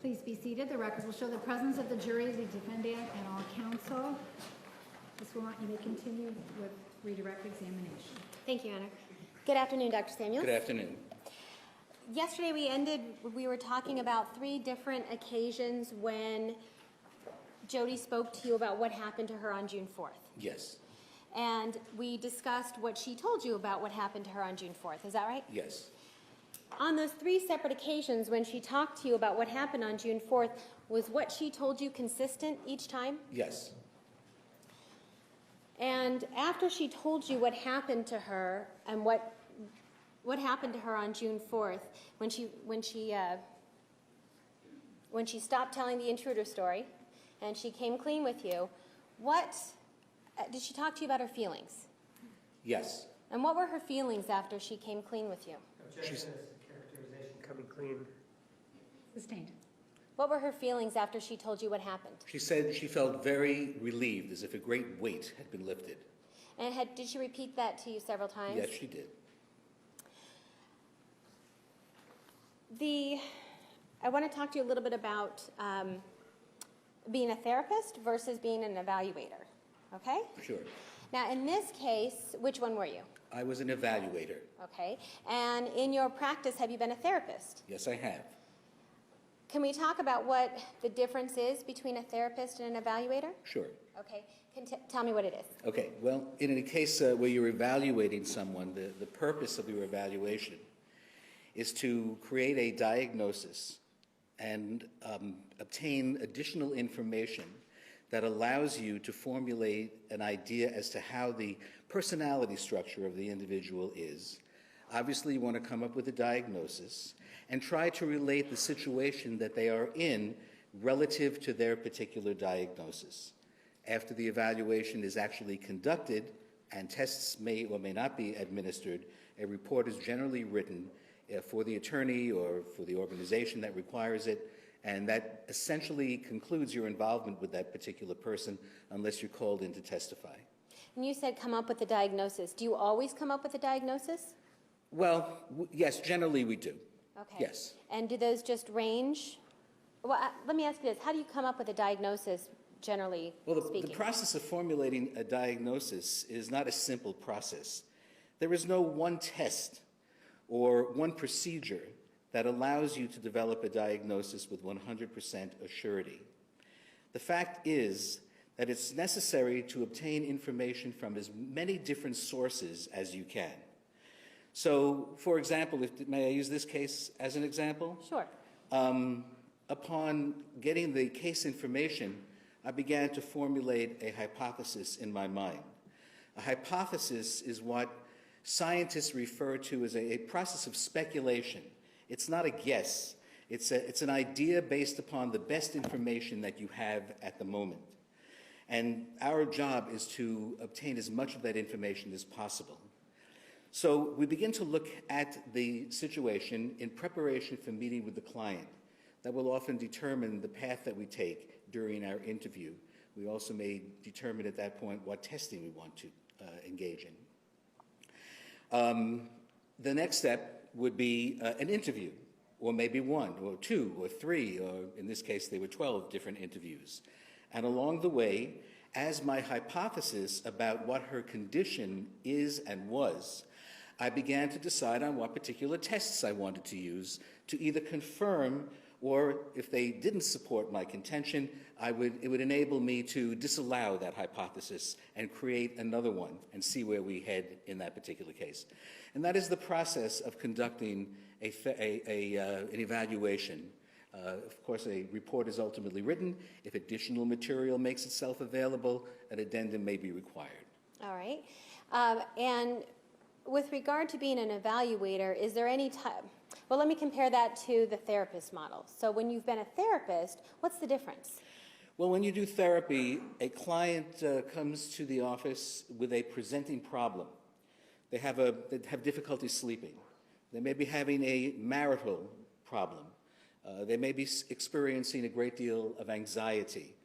Please be seated. The record will show the presence of the jury, the defendant, and all counsel. Ms. Wilmot, you may continue with redirect examination. Thank you, Honor. Good afternoon, Dr. Samuels. Good afternoon. Yesterday we were talking about 3 different occasions when Jodi spoke to you about what happened to her on June 4th. Yes. And we discussed what she told you about what happened to her on June 4th. Is that right? Yes. On those 3 separate occasions when she talked to you about what happened on June 4th, was what she told you consistent each time? Yes. And after she told you what happened to her and what happened to her on June 4th, when she stopped telling the intruder story and she came clean with you, what did she talk to you about her feelings? Yes. And what were her feelings after she came clean with you? Objection is characterization coming clean. Sustained. What were her feelings after she told you what happened? She said she felt very relieved, as if a great weight had been lifted. And did she repeat that to you several times? Yes, she did. I want to talk to you a little bit about being a therapist versus being an evaluator, okay? Sure. Now, in this case, which one were you? I was an evaluator. Okay. And in your practice, have you been a therapist? Yes, I have. Can we talk about what the difference is between a therapist and an evaluator? Sure. Okay. Tell me what it is. Okay. Well, in a case where you're evaluating someone, the purpose of your evaluation is to create a diagnosis and obtain additional information that allows you to formulate an idea as to how the personality structure of the individual is. Obviously, you want to come up with a diagnosis and try to relate the situation that they are in relative to their particular diagnosis. After the evaluation is actually conducted and tests may or may not be administered, a report is generally written for the attorney or for the organization that requires it, and that essentially concludes your involvement with that particular person unless you're called in to testify. And you said come up with a diagnosis. Do you always come up with a diagnosis? Well, yes, generally we do. Okay. Yes. And do those just range? Well, let me ask you this. How do you come up with a diagnosis, generally speaking? The process of formulating a diagnosis is not a simple process. There is no one test or one procedure that allows you to develop a diagnosis with 100% assurity. The fact is that it's necessary to obtain information from as many different sources as you can. So, for example, may I use this case as an example? Sure. Upon getting the case information, I began to formulate a hypothesis in my mind. A hypothesis is what scientists refer to as a process of speculation. It's not a guess. It's an idea based upon the best information that you have at the moment. And our job is to obtain as much of that information as possible. So we begin to look at the situation in preparation for meeting with the client. That will often determine the path that we take during our interview. We also may determine at that point what testing we want to engage in. The next step would be an interview, or maybe 1 or 2 or 3, or in this case there were 12 different interviews. And along the way, as my hypothesis about what her condition is and was, I began to decide on what particular tests I wanted to use to either confirm, or if they didn't support my contention, it would enable me to disallow that hypothesis and create another one and see where we head in that particular case. And that is the process of conducting an evaluation. Of course, a report is ultimately written. If additional material makes itself available, an addendum may be required. All right. And with regard to being an evaluator, is there any time? Well, let me compare that to the therapist model. So when you've been a therapist, what's the difference? Well, when you do therapy, a client comes to the office with a presenting problem. They have difficulty sleeping. They may be having a marital problem. They may be experiencing a great deal of anxiety.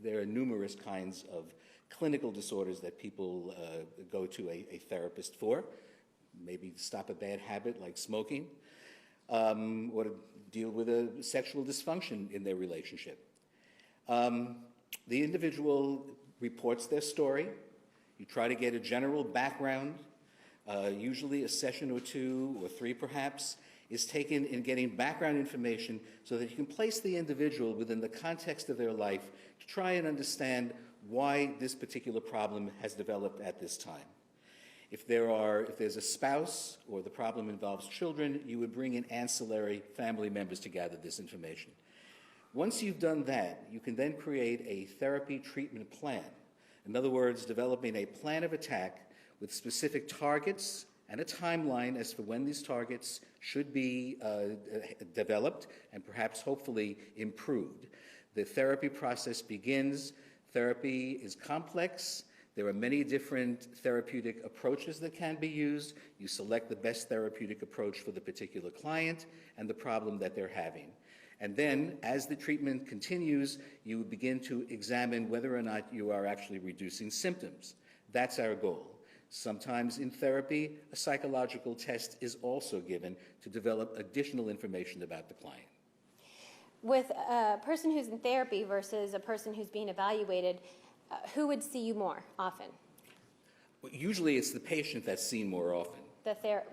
There are numerous kinds of clinical disorders that people go to a therapist for. Maybe stop a bad habit like smoking. or to deal with a sexual dysfunction in their relationship. The individual reports their story. You try to get a general background. Usually a session or 2 or 3 perhaps is taken in getting background information so that you can place the individual within the context of their life to try and understand why this particular problem has developed at this time. If there's a spouse or the problem involves children, you would bring in ancillary family members to gather this information. Once you've done that, you can then create a therapy treatment plan. In other words, developing a plan of attack with specific targets and a timeline as to when these targets should be developed and perhaps hopefully improved. The therapy process begins. Therapy is complex. There are many different therapeutic approaches that can be used. You select the best therapeutic approach for the particular client and the problem that they're having. And then, as the treatment continues, you begin to examine whether or not you are actually reducing symptoms. That's our goal. Sometimes in therapy, a psychological test is also given to develop additional information about the client. With a person who's in therapy versus a person who's being evaluated, who would see you more often? Well, usually it's the patient that's seen more often.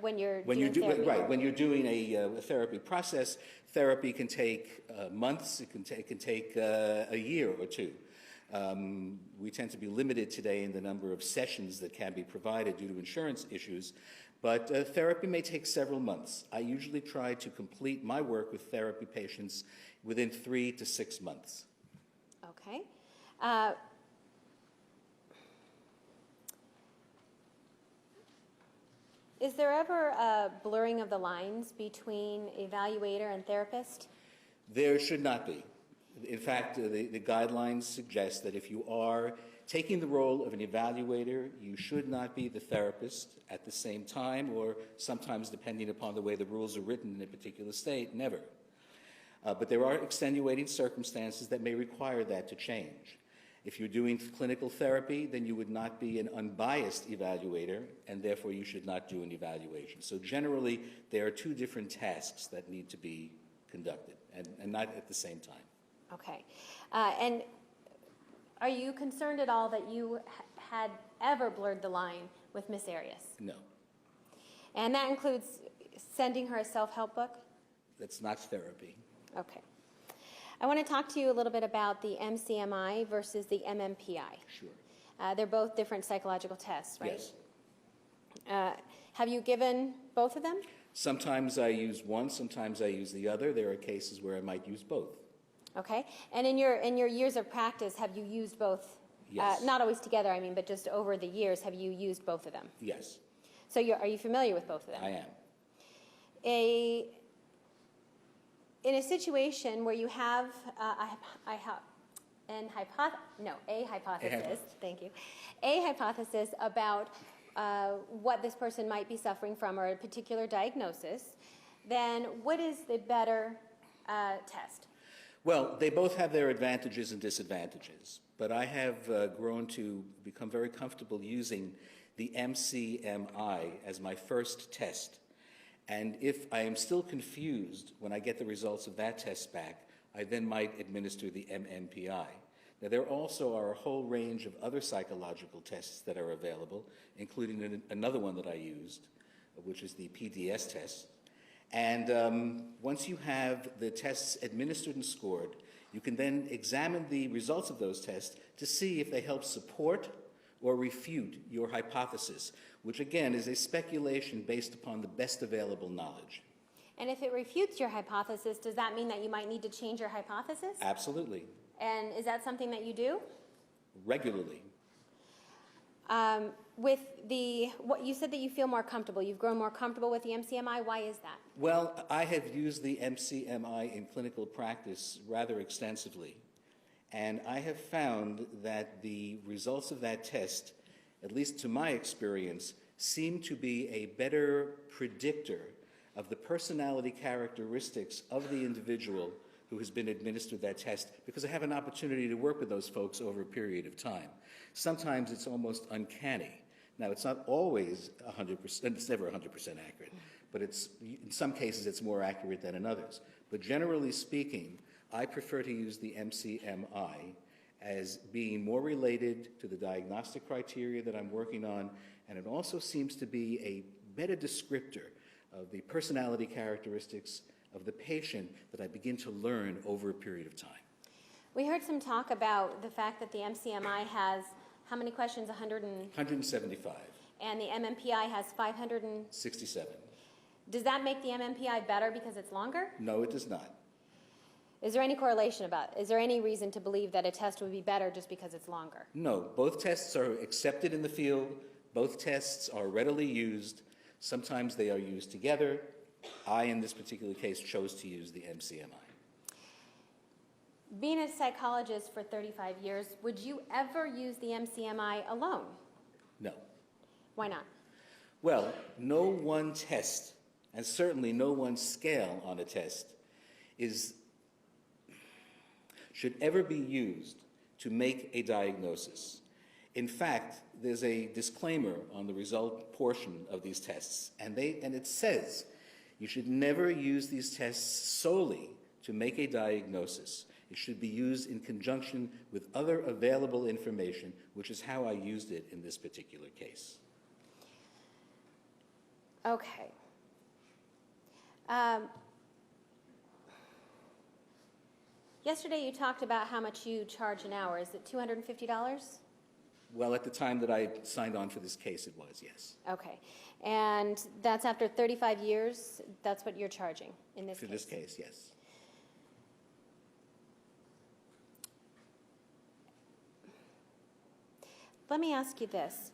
When you're doing therapy. Right, when you're doing a therapy process, therapy can take months, it can take a year or 2. We tend to be limited today in the number of sessions that can be provided due to insurance issues, but therapy may take several months. I usually try to complete my work with therapy patients within 3 to 6 months. Okay. Is there ever a blurring of the lines between evaluator and therapist? There should not be. In fact, the guidelines suggest that if you are taking the role of an evaluator, you should not be the therapist at the same time, or sometimes, depending upon the way the rules are written in a particular state, never. But there are extenuating circumstances that may require that to change. If you're doing clinical therapy, then you would not be an unbiased evaluator, and therefore you should not do an evaluation. So generally, there are 2 different tasks that need to be conducted, and not at the same time. Okay. And are you concerned at all that you had ever blurred the line with Miss Arias? No. And that includes sending her a self-help book? That's not therapy. Okay. I want to talk to you a little bit about the MCMI versus the MMPI. Sure. They're both different psychological tests, right? Yes. Have you given both of them? Sometimes I use one, sometimes I use the other. There are cases where I might use both. Okay. And in your years of practice, have you used both? Yes. Not always together, I mean, but just over the years, have you used both of them? Yes. So are you familiar with both of them? I am. In a situation where you have a hypothesis, thank you, a hypothesis about what this person might be suffering from or a particular diagnosis, then what is the better test? Well, they both have their advantages and disadvantages, but I have grown to become very comfortable using the MCMI as my first test. And if I am still confused when I get the results of that test back, I then might administer the MMPI. Now, there also are a whole range of other psychological tests that are available, including another one that I used, which is the PDS test. And once you have the tests administered and scored, you can then examine the results of those tests to see if they help support or refute your hypothesis, which again is a speculation based upon the best available knowledge. And if it refutes your hypothesis, does that mean that you might need to change your hypothesis? Absolutely. And is that something that you do? Regularly. What you said that you feel more comfortable. You've grown more comfortable with the MCMI. Why is that? Well, I have used the MCMI in clinical practice rather extensively, and I have found that the results of that test, at least to my experience, seem to be a better predictor of the personality characteristics of the individual who has been administered that test, because I have an opportunity to work with those folks over a period of time. Sometimes it's almost uncanny. Now, it's not always 100%, it's never 100% accurate, but in some cases it's more accurate than in others. But generally speaking, I prefer to use the MCMI as being more related to the diagnostic criteria that I'm working on, and it also seems to be a better descriptor of the personality characteristics of the patient that I begin to learn over a period of time. We heard some talk about the fact that the MCMI has how many questions? 175. And the MMPI has 500 67. Does that make the MMPI better because it's longer? No, it does not. Is there any correlation about it? Is there any reason to believe that a test would be better just because it's longer? No, both tests are accepted in the field. Both tests are readily used. Sometimes they are used together. I, in this particular case, chose to use the MCMI. Being a psychologist for 35 years, would you ever use the MCMI alone? No. Why not? Well, no one test, and certainly no one scale on a test, should ever be used to make a diagnosis. In fact, there's a disclaimer on the result portion of these tests, and it says you should never use these tests solely to make a diagnosis. It should be used in conjunction with other available information, which is how I used it in this particular case. Okay. Yesterday you talked about how much you charge an hour. Is it $250? Well, at the time that I signed on for this case, it was, yes. Okay. And that's after 35 years, that's what you're charging in this case? For this case, yes. Let me ask you this.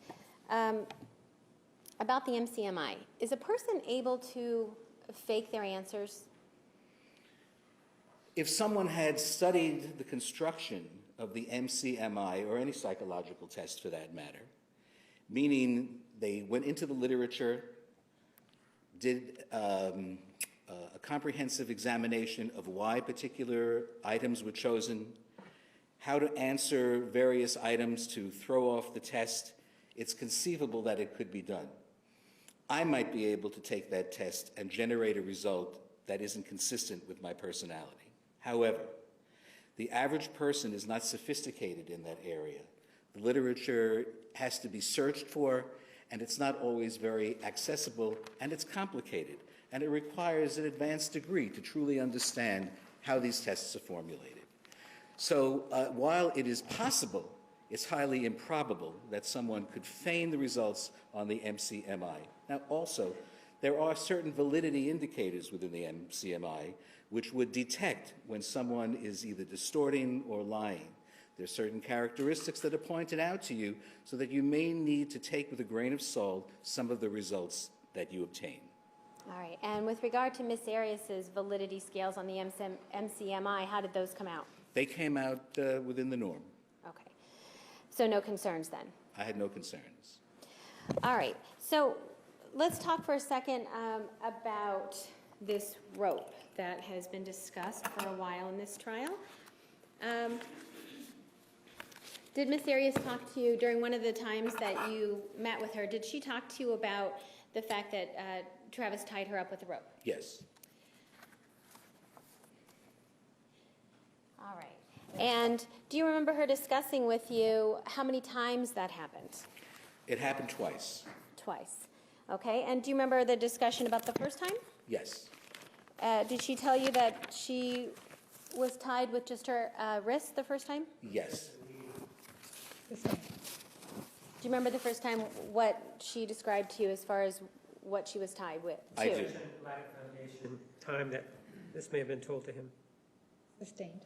About the MCMI. Is a person able to fake their answers? If someone had studied the construction of the MCMI, or any psychological test for that matter, meaning they went into the literature, did a comprehensive examination of why particular items were chosen, how to answer various items to throw off the test, it's conceivable that it could be done. I might be able to take that test and generate a result that isn't consistent with my personality. However, the average person is not sophisticated in that area. The literature has to be searched for, and it's not always very accessible, and it's complicated, and it requires an advanced degree to truly understand how these tests are formulated. So while it is possible, it's highly improbable that someone could feign the results on the MCMI. Now, also, there are certain validity indicators within the MCMI which would detect when someone is either distorting or lying. There are certain characteristics that are pointed out to you so that you may need to take with a grain of salt some of the results that you obtain. All right. And with regard to Ms. Arias's validity scales on the MCMI, how did those come out? They came out within the norm. Okay. So no concerns then? I had no concerns. All right. So let's talk for a second about this rope that has been discussed for a while in this trial. Did Ms. Arias talk to you during one of the times that you met with her? Did she talk to you about the fact that Travis tied her up with a rope? Yes. All right. And do you remember her discussing with you how many times that happened? It happened twice. Twice. Okay. And do you remember the discussion about the first time? Yes. Did she tell you that she was tied with just her wrist the first time? Yes. Do you remember the first time what she described to you as far as what she was tied with? I do. Lack of foundation, time that this may have been told to him. Sustained.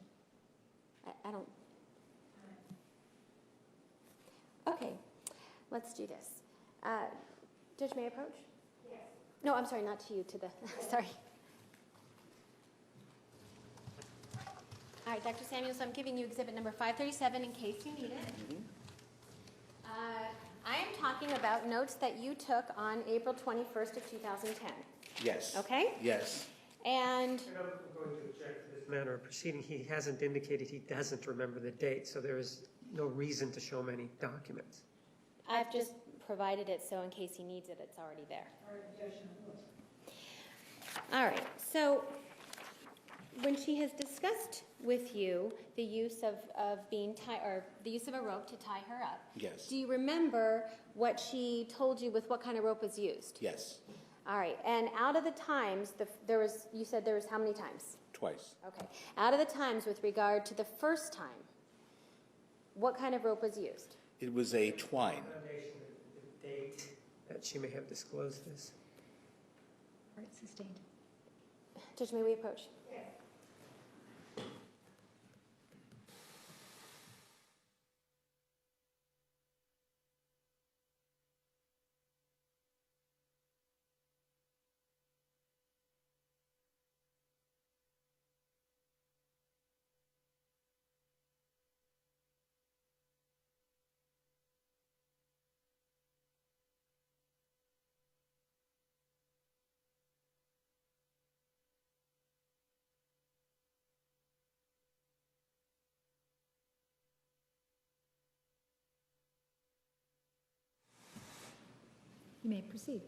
I don't. Okay, let's do this. Judge, may I approach? Yes. No, I'm sorry, not to you, to the, sorry. All right, Dr. Samuels, I'm giving you exhibit number 537 in case you need it. I am talking about notes that you took on April 21st of 2010. Yes. Okay? Yes. And I'm going to object to this manner of proceeding. He hasn't indicated he doesn't remember the date, so there is no reason to show him any documents. I've just provided it so in case he needs it, it's already there. All right, so when she has discussed with you the use of being tied, or the use of a rope to tie her up. Yes. Do you remember what she told you with what kind of rope was used? Yes, All right, and out of the times, you said there was how many times? twice. Okay, out of the times with regard to the first time, what kind of rope was used? It was a twine. Foundation, the date that she may have disclosed this. All right, sustained. Judge, may we approach? You may proceed.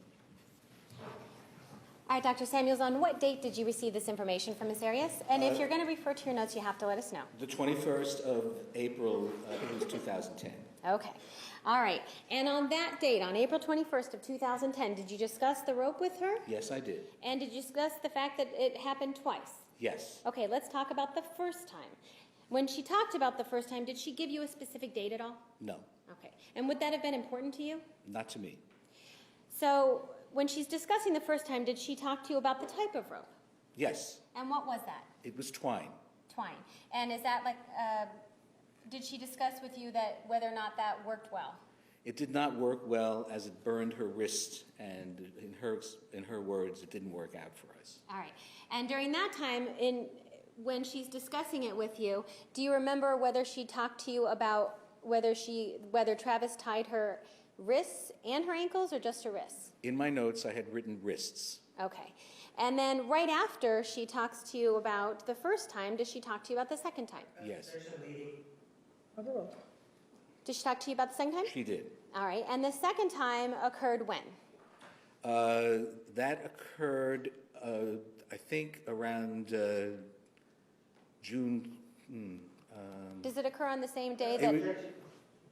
All right, Dr. Samuels, on what date did you receive this information from Ms. Arias? And if you're going to refer to your notes, you have to let us know. The 21st of April, I think it was 2010. Okay. All right. And on that date, on April 21st of 2010, did you discuss the rope with her? Yes, I did. And did you discuss the fact that it happened twice? Yes. Okay, let's talk about the first time. When she talked about the first time, did she give you a specific date at all? No, Okay. And would that have been important to you? not to me. So when she's discussing the first time, did she talk to you about the type of rope? Yes, And what was that? it was twine. Twine. And is that like, did she discuss with you that whether or not that worked well? It did not work well as it burned her wrist, and in her words, it didn't work out for us. All right. And during that time, when she's discussing it with you, do you remember whether she talked to you about whether Travis tied her wrists and her ankles or just her wrists? In my notes, I had written wrists. Okay. And then right after she talks to you about the first time, does she talk to you about the second time? Yes, Of the rope. Did she talk to you about the second time? she did. All right. And the second time occurred when? That occurred, I think, around June. Does it occur on the same day It that... was-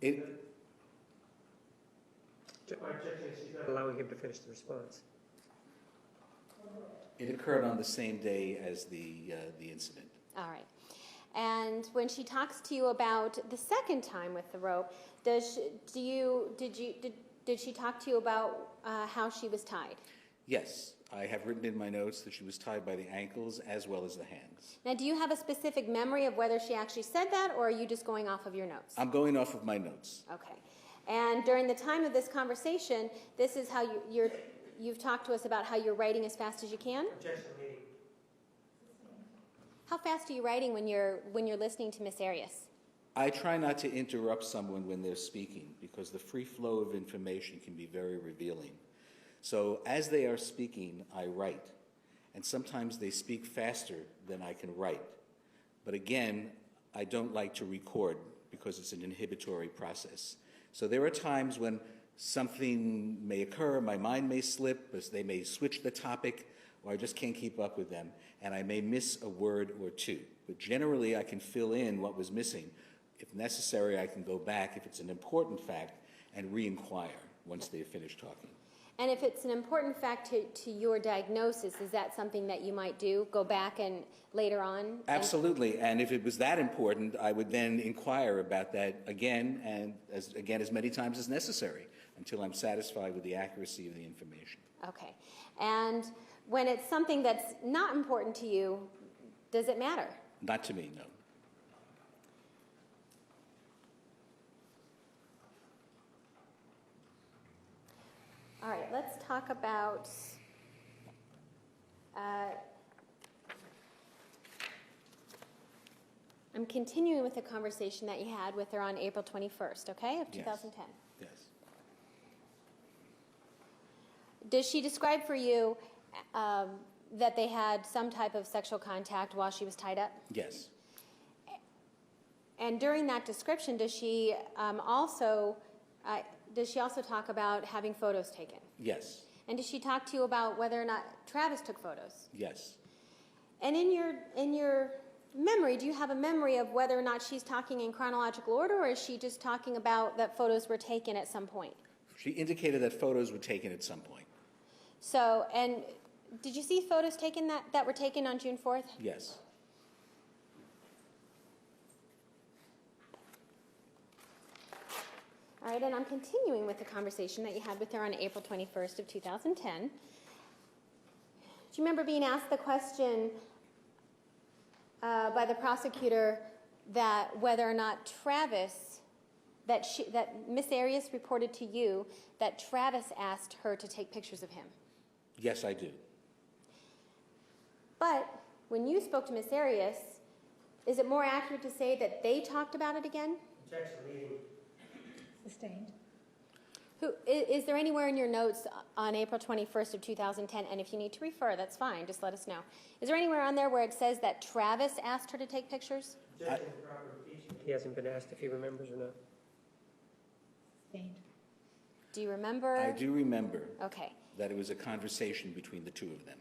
it- My objection is she's not allowing him to finish the response. Mm-hmm. It occurred on the same day as the incident. All right. And when she talks to you about the second time with the rope, did she talk to you about how she was tied? Yes, I have written in my notes that she was tied by the ankles as well as the hands. Now, do you have a specific memory of whether she actually said that, or are you just going off of your notes? I'm going off of my notes. Okay. And during the time of this conversation, this is how you've talked to us about how you're writing as fast as you can? Objection leading. How fast are you writing when you're listening to Miss Arias? I try not to interrupt someone when they're speaking because the free flow of information can be very revealing. So as they are speaking, I write. And sometimes they speak faster than I can write. But again, I don't like to record because it's an inhibitory process. So there are times when something may occur, my mind may slip, because they may switch the topic, or I just can't keep up with them, and I may miss a word or two. But generally, I can fill in what was missing. If necessary, I can go back, if it's an important fact, and re-inquire once they've finished talking. And if it's an important fact to your diagnosis, is that something that you might do? Go back and later on? Absolutely, and if it was that important, I would then inquire about that again, and as many times as necessary, until I'm satisfied with the accuracy of the information. Okay. And when it's something that's not important to you, does it matter? Not to me, no. All right, let's talk about I'm continuing with the conversation that you had with her on April 21st, okay, of Yes. 2010. Yes. Does she describe for you that they had some type of sexual contact while she was tied up? Yes. And during that description, does she also talk about having photos taken? Yes. And did she talk to you about whether or not Travis took photos? Yes. And in your memory, do you have a memory of whether or not she's talking in chronological order, or is she just talking about that photos were taken at some point? She indicated that photos were taken at some point. So, and did you see photos taken that were taken on June 4th? Yes. All right, and I'm continuing with the conversation that you had with her on April 21st of 2010. Do you remember being asked the question by the prosecutor that whether or not Travis, that Miss Arias reported to you that Travis asked her to take pictures of him? Yes, I do. But when you spoke to Miss Arias, is it more accurate to say that they talked about it again? Objection, leading. Sustained. Is there anywhere in your notes on April 21st of 2010, and if you need to refer, that's fine, just let us know. Is there anywhere on there where it says that Travis asked her to take pictures? Objection to proper impeachment. He hasn't been asked if he remembers or not. Sustained. Do you remember? I do remember Okay. that it was a conversation between the two of them.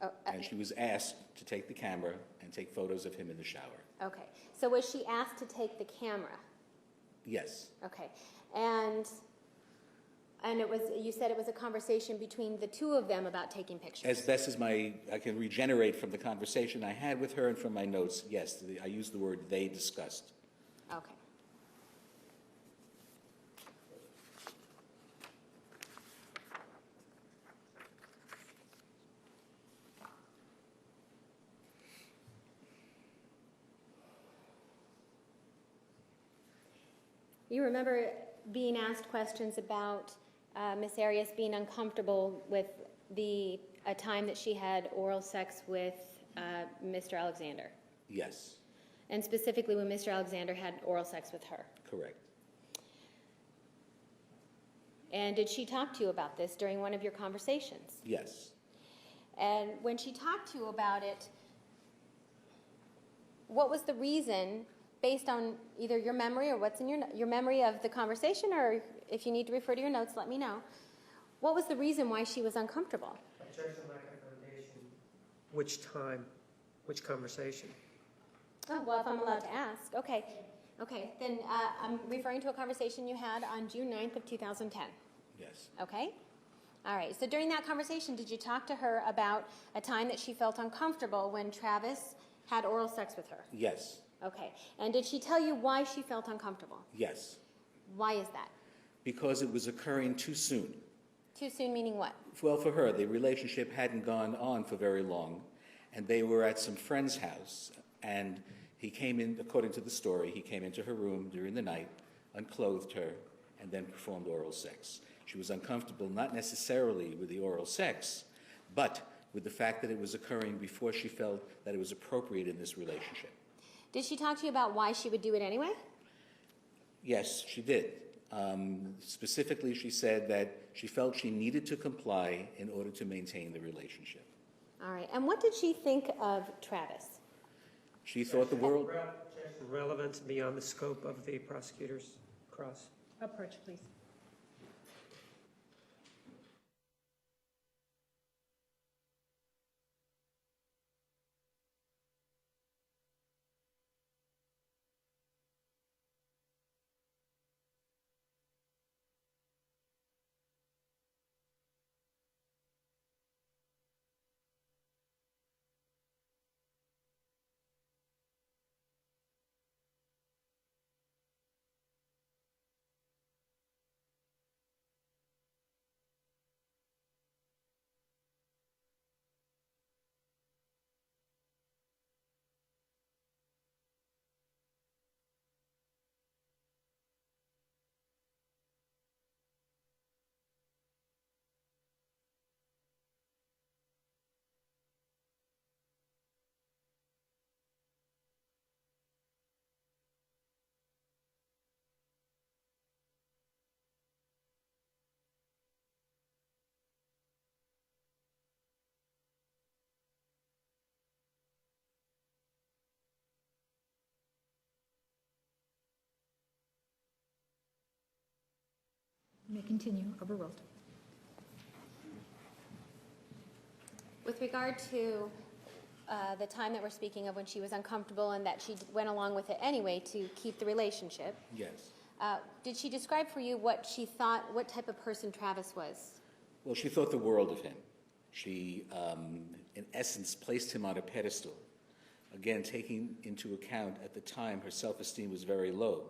Oh, And she was asked to take the camera and take photos of him in the shower. okay. So was she asked to take the camera? Yes. Okay. And it was, you said it was a conversation between the two of them about taking pictures. As best as I can regenerate from the conversation I had with her and from my notes, yes, I used the word they discussed. Okay. You remember being asked questions about Miss Arias being uncomfortable with a time that she had oral sex with Mr. Alexander, Yes, and specifically when Mr. Alexander had oral sex with her. correct. And did she talk to you about this during one of your conversations? Yes. And when she talked to you about it, what was the reason, based on either your memory or what's in your memory of the conversation, or if you need to refer to your notes, let me know. What was the reason why she was uncomfortable? Objection, lack of foundation. Which time? Which conversation? Oh, well, if I'm allowed to ask. Okay. Okay, then I'm referring to a conversation you had on June 9th of 2010. Yes. Okay? All right, so during that conversation, did you talk to her about a time that she felt uncomfortable when Travis had oral sex with her? Yes. Okay, and did she tell you why she felt uncomfortable? Yes. Why is that? Because it was occurring too soon. Too soon meaning what? Well, for her, the relationship hadn't gone on for very long, and they were at some friend's house, and he came in, according to the story, he came into her room during the night, unclothed her, and then performed oral sex. She was uncomfortable, not necessarily with the oral sex, but with the fact that it was occurring before she felt that it was appropriate in this relationship. Did she talk to you about why she would do it anyway? Yes, she did. Specifically, she said that she felt she needed to comply in order to maintain the relationship. All right, and what did she think of Travis? She thought the world... Objection, relevance beyond the scope of the prosecutor's cross. Approach, please. You may continue. Overruled. With regard to the time that we're speaking of when she was uncomfortable and that she went along with it anyway to keep the relationship, Yes. did she describe for you what she thought, what type of person Travis was? Well, she thought the world of him. She, in essence, placed him on a pedestal. Again, taking into account at the time her self-esteem was very low.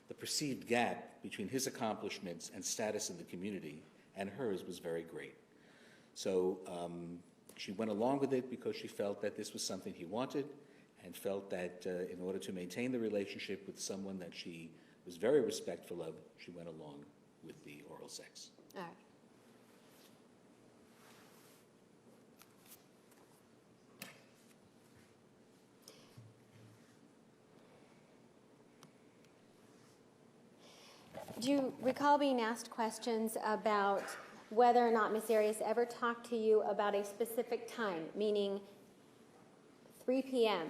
The perceived gap between his accomplishments and status in the community and hers was very great. So she went along with it because she felt that this was something he wanted and felt that in order to maintain the relationship with someone that she was very respectful of, she went along with the oral sex. All right. Do you recall being asked questions about whether or not Miss Arias ever talked to you about a specific time, meaning 3 p.m.,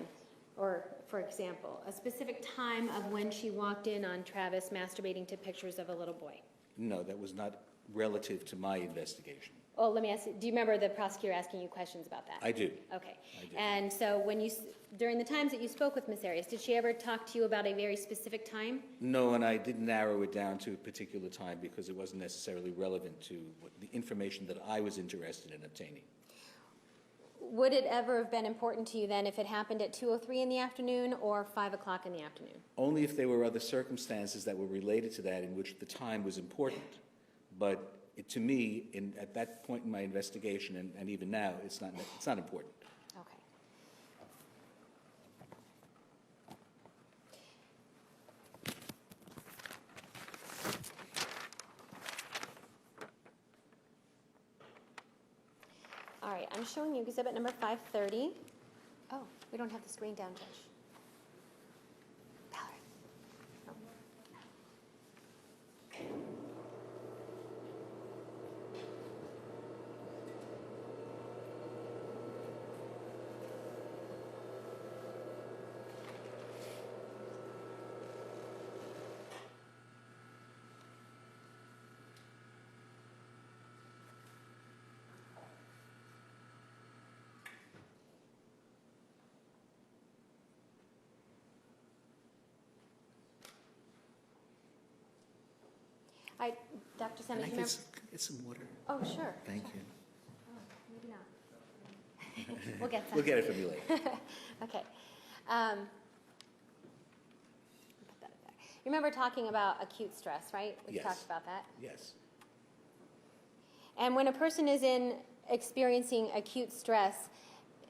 or, for example, a specific time of when she walked in on Travis masturbating to pictures of a little boy? No, that was not relative to my investigation. Oh, let me ask you, do you remember the prosecutor asking you questions about that? I do. Okay. I do. And so when you, during the times that you spoke with Miss Arias, did she ever talk to you about a very specific time? No, and I didn't narrow it down to a particular time because it wasn't necessarily relevant to the information that I was interested in obtaining. Would it ever have been important to you then if it happened at 2:03 in the afternoon or 5 o'clock in the afternoon? Only if there were other circumstances that were related to that in which the time was important. But to me, at that point in my investigation, and even now, it's not important. Okay. All right, I'm showing you exhibit number 530. Oh, we don't have the screen down, Judge. Valerie. Oh. Dr. Can Simmons, I remember? get some water? Oh, sure. Thank you. Oh, maybe not. We'll get some. We'll get it from you later. Okay. Put that there. You remember talking about acute stress, right? We Yes. talked about that. Yes. And when a person is experiencing acute stress,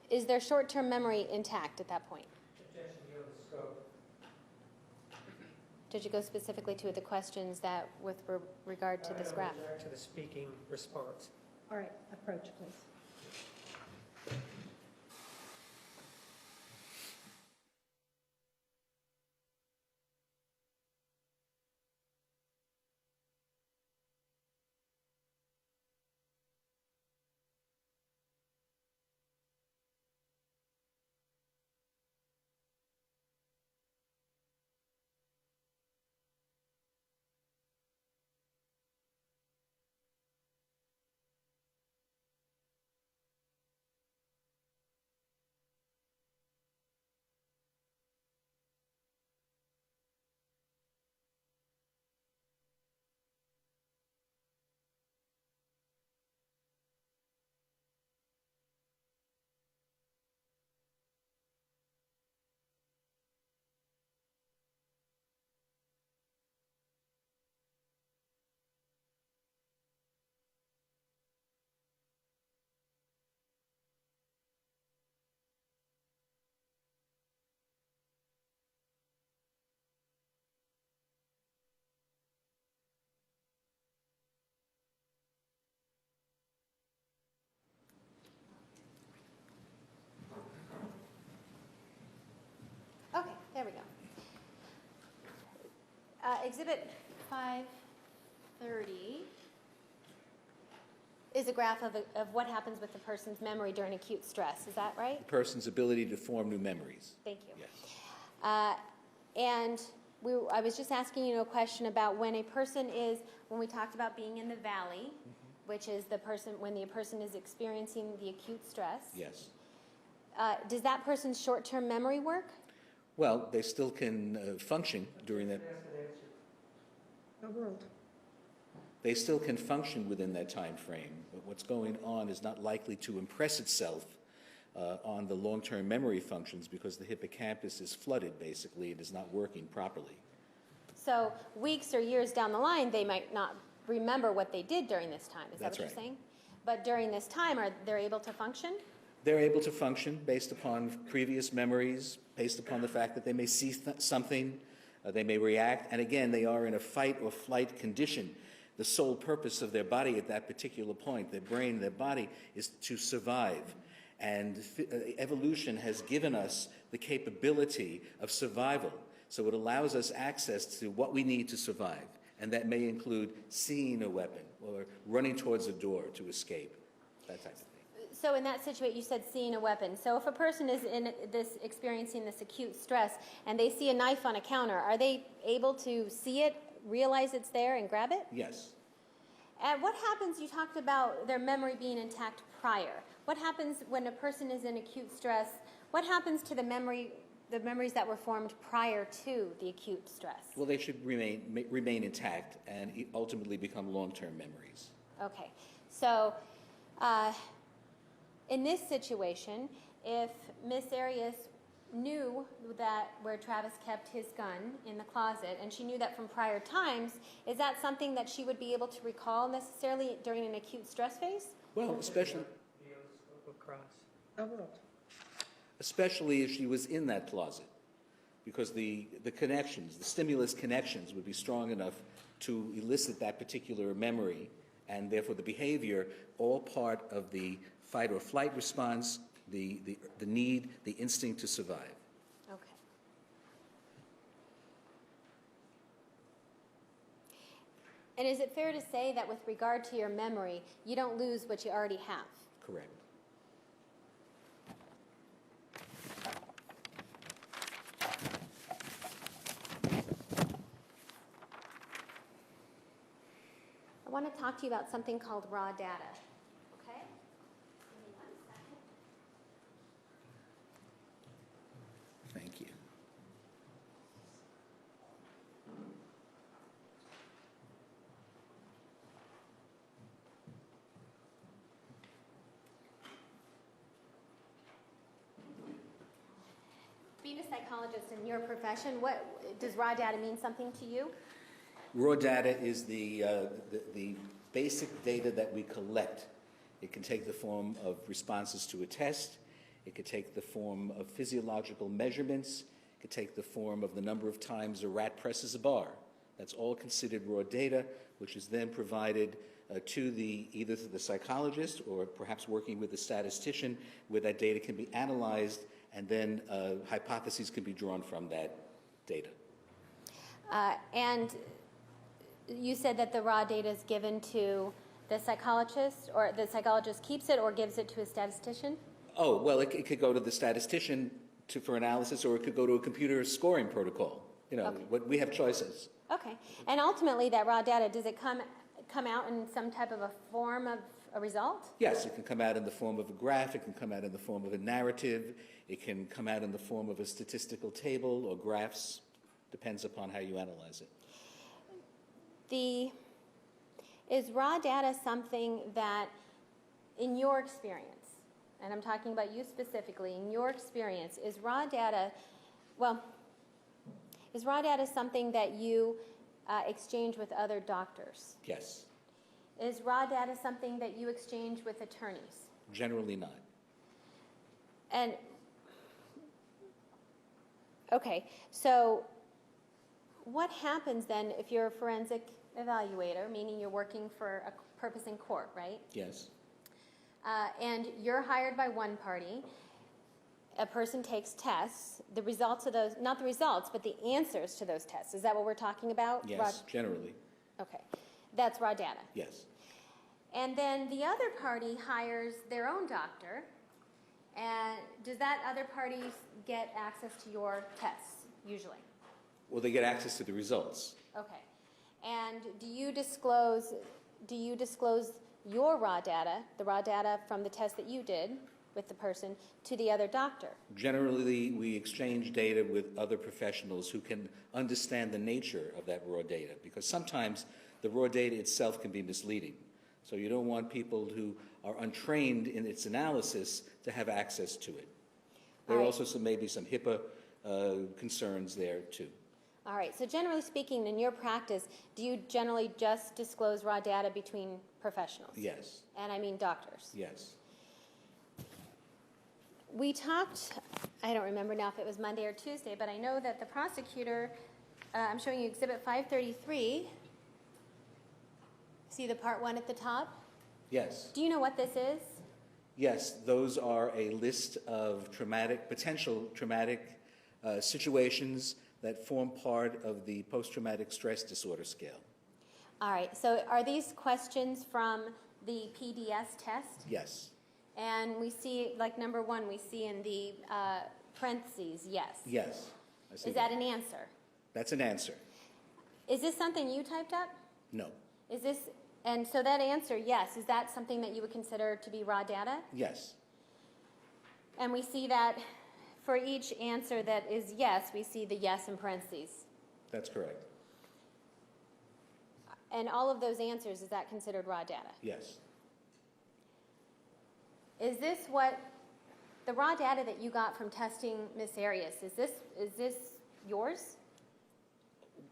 is their short-term memory intact at that point? Objection, beyond the scope. Did you go specifically to the questions that with regard to this graph? Back to the speaking response. All right, approach, please. Okay, there we go. Exhibit 530 is a graph of what happens with the person's memory during acute stress. Is that right? The person's ability to form new memories. Thank you. Yes. And I was just asking you a question about when a person is, when we talked about being in the valley, which is when the person is experiencing the acute stress. Yes. Does that person's short-term memory work? Well, they still can function during that. The world. They still can function within that time frame, but what's going on is not likely to impress itself on the long-term memory functions because the hippocampus is flooded, basically. It is not working properly. So weeks or years down the line, they might not remember what they did during this time. Is that That's what right. you're saying? But during this time, they're able to function? They're able to function based upon previous memories, based upon the fact that they may see something, they may react, and again, they are in a fight or flight condition. The sole purpose of their body at that particular point, their brain, their body, is to survive. And evolution has given us the capability of survival. So it allows us access to what we need to survive. And that may include seeing a weapon or running towards a door to escape, that type of thing. So in that situation, you said seeing a weapon. So if a person is experiencing this acute stress and they see a knife on a counter, are they able to see it, realize it's there, and grab it? Yes. And what happens, you talked about their memory being intact prior. What happens when a person is in acute stress? What happens to the memories that were formed prior to the acute stress? Well, they should remain intact and ultimately become long-term memories. Okay. So in this situation, if Miss Arias knew that where Travis kept his gun in the closet, and she knew that from prior times, is that something that she would be able to recall necessarily during an acute stress phase? Well, especially Across. especially if she was in that closet, because the connections, the stimulus connections would be strong enough to elicit that particular memory, and therefore the behavior, all part of the fight or flight response, the need, the instinct to survive. Okay. And is it fair to say that with regard to your memory, you don't lose what you already have? Correct. I want to talk to you about something called raw data. Okay? Give me 1 second. Thank you. Being a psychologist in your profession, what does raw data mean something to you? Raw data is the basic data that we collect. It can take the form of responses to a test. It could take the form of physiological measurements. It could take the form of the number of times a rat presses a bar. That's all considered raw data, which is then provided to either the psychologist or perhaps working with the statistician, where that data can be analyzed and then hypotheses can be drawn from that data. And you said that the raw data is given to the psychologist, or the psychologist keeps it or gives it to a statistician? Oh, well, it could go to the statistician for analysis, or it could go to a computer scoring protocol. You know, Okay. we have choices. Okay. And ultimately, that raw data, does it come out in some type of a form of a result? Yes, it can come out in the form of a graph, it can come out in the form of a narrative, it can come out in the form of a statistical table or graphs, depends upon how you analyze it. Is raw data something that, in your experience, and I'm talking about you specifically, in your experience, is raw data something that you exchange with other doctors? Yes, Is raw data something that you exchange with attorneys? generally not. And, okay, so what happens then if you're a forensic evaluator, meaning you're working for a purpose in court, right? Yes, And you're hired by one party, a person takes tests, the results of those, not the results, but the answers to those tests. Is that what we're talking about? yes, generally, Okay, that's raw data. yes. And then the other party hires their own doctor, and does that other party get access to your tests, usually? Well, they get access to the results. Okay. And do you disclose your raw data, the raw data from the test that you did with the person, to the other doctor? Generally, we exchange data with other professionals who can understand the nature of that raw data, because sometimes the raw data itself can be misleading. So you don't want people who are untrained in its analysis to have access to it. There are All right. also maybe some HIPAA concerns there too. All right, so generally speaking, in your practice, do you generally just disclose raw data between professionals? Yes, And I mean doctors. yes. We talked, I don't remember now if it was Monday or Tuesday, but I know that the prosecutor, I'm showing you Exhibit 533. See the Part 1 at the top? Yes. Do you know what this is? Yes, those are a list of potential traumatic situations that form part of the post-traumatic stress disorder scale. All right, so are these questions from the PDS test? Yes, And we see, like number 1, we see in the parentheses, yes. yes. I see Is that an answer? That's an answer. Is this something you typed up? No. Is this, and so that answer, yes, is that something that you would consider to be raw data? Yes, And we see that for each answer that is yes, we see the yes in parentheses. that's correct. And all of those answers, is that considered raw data? Yes. Is this what, the raw data that you got from testing Miss Arias, is this yours?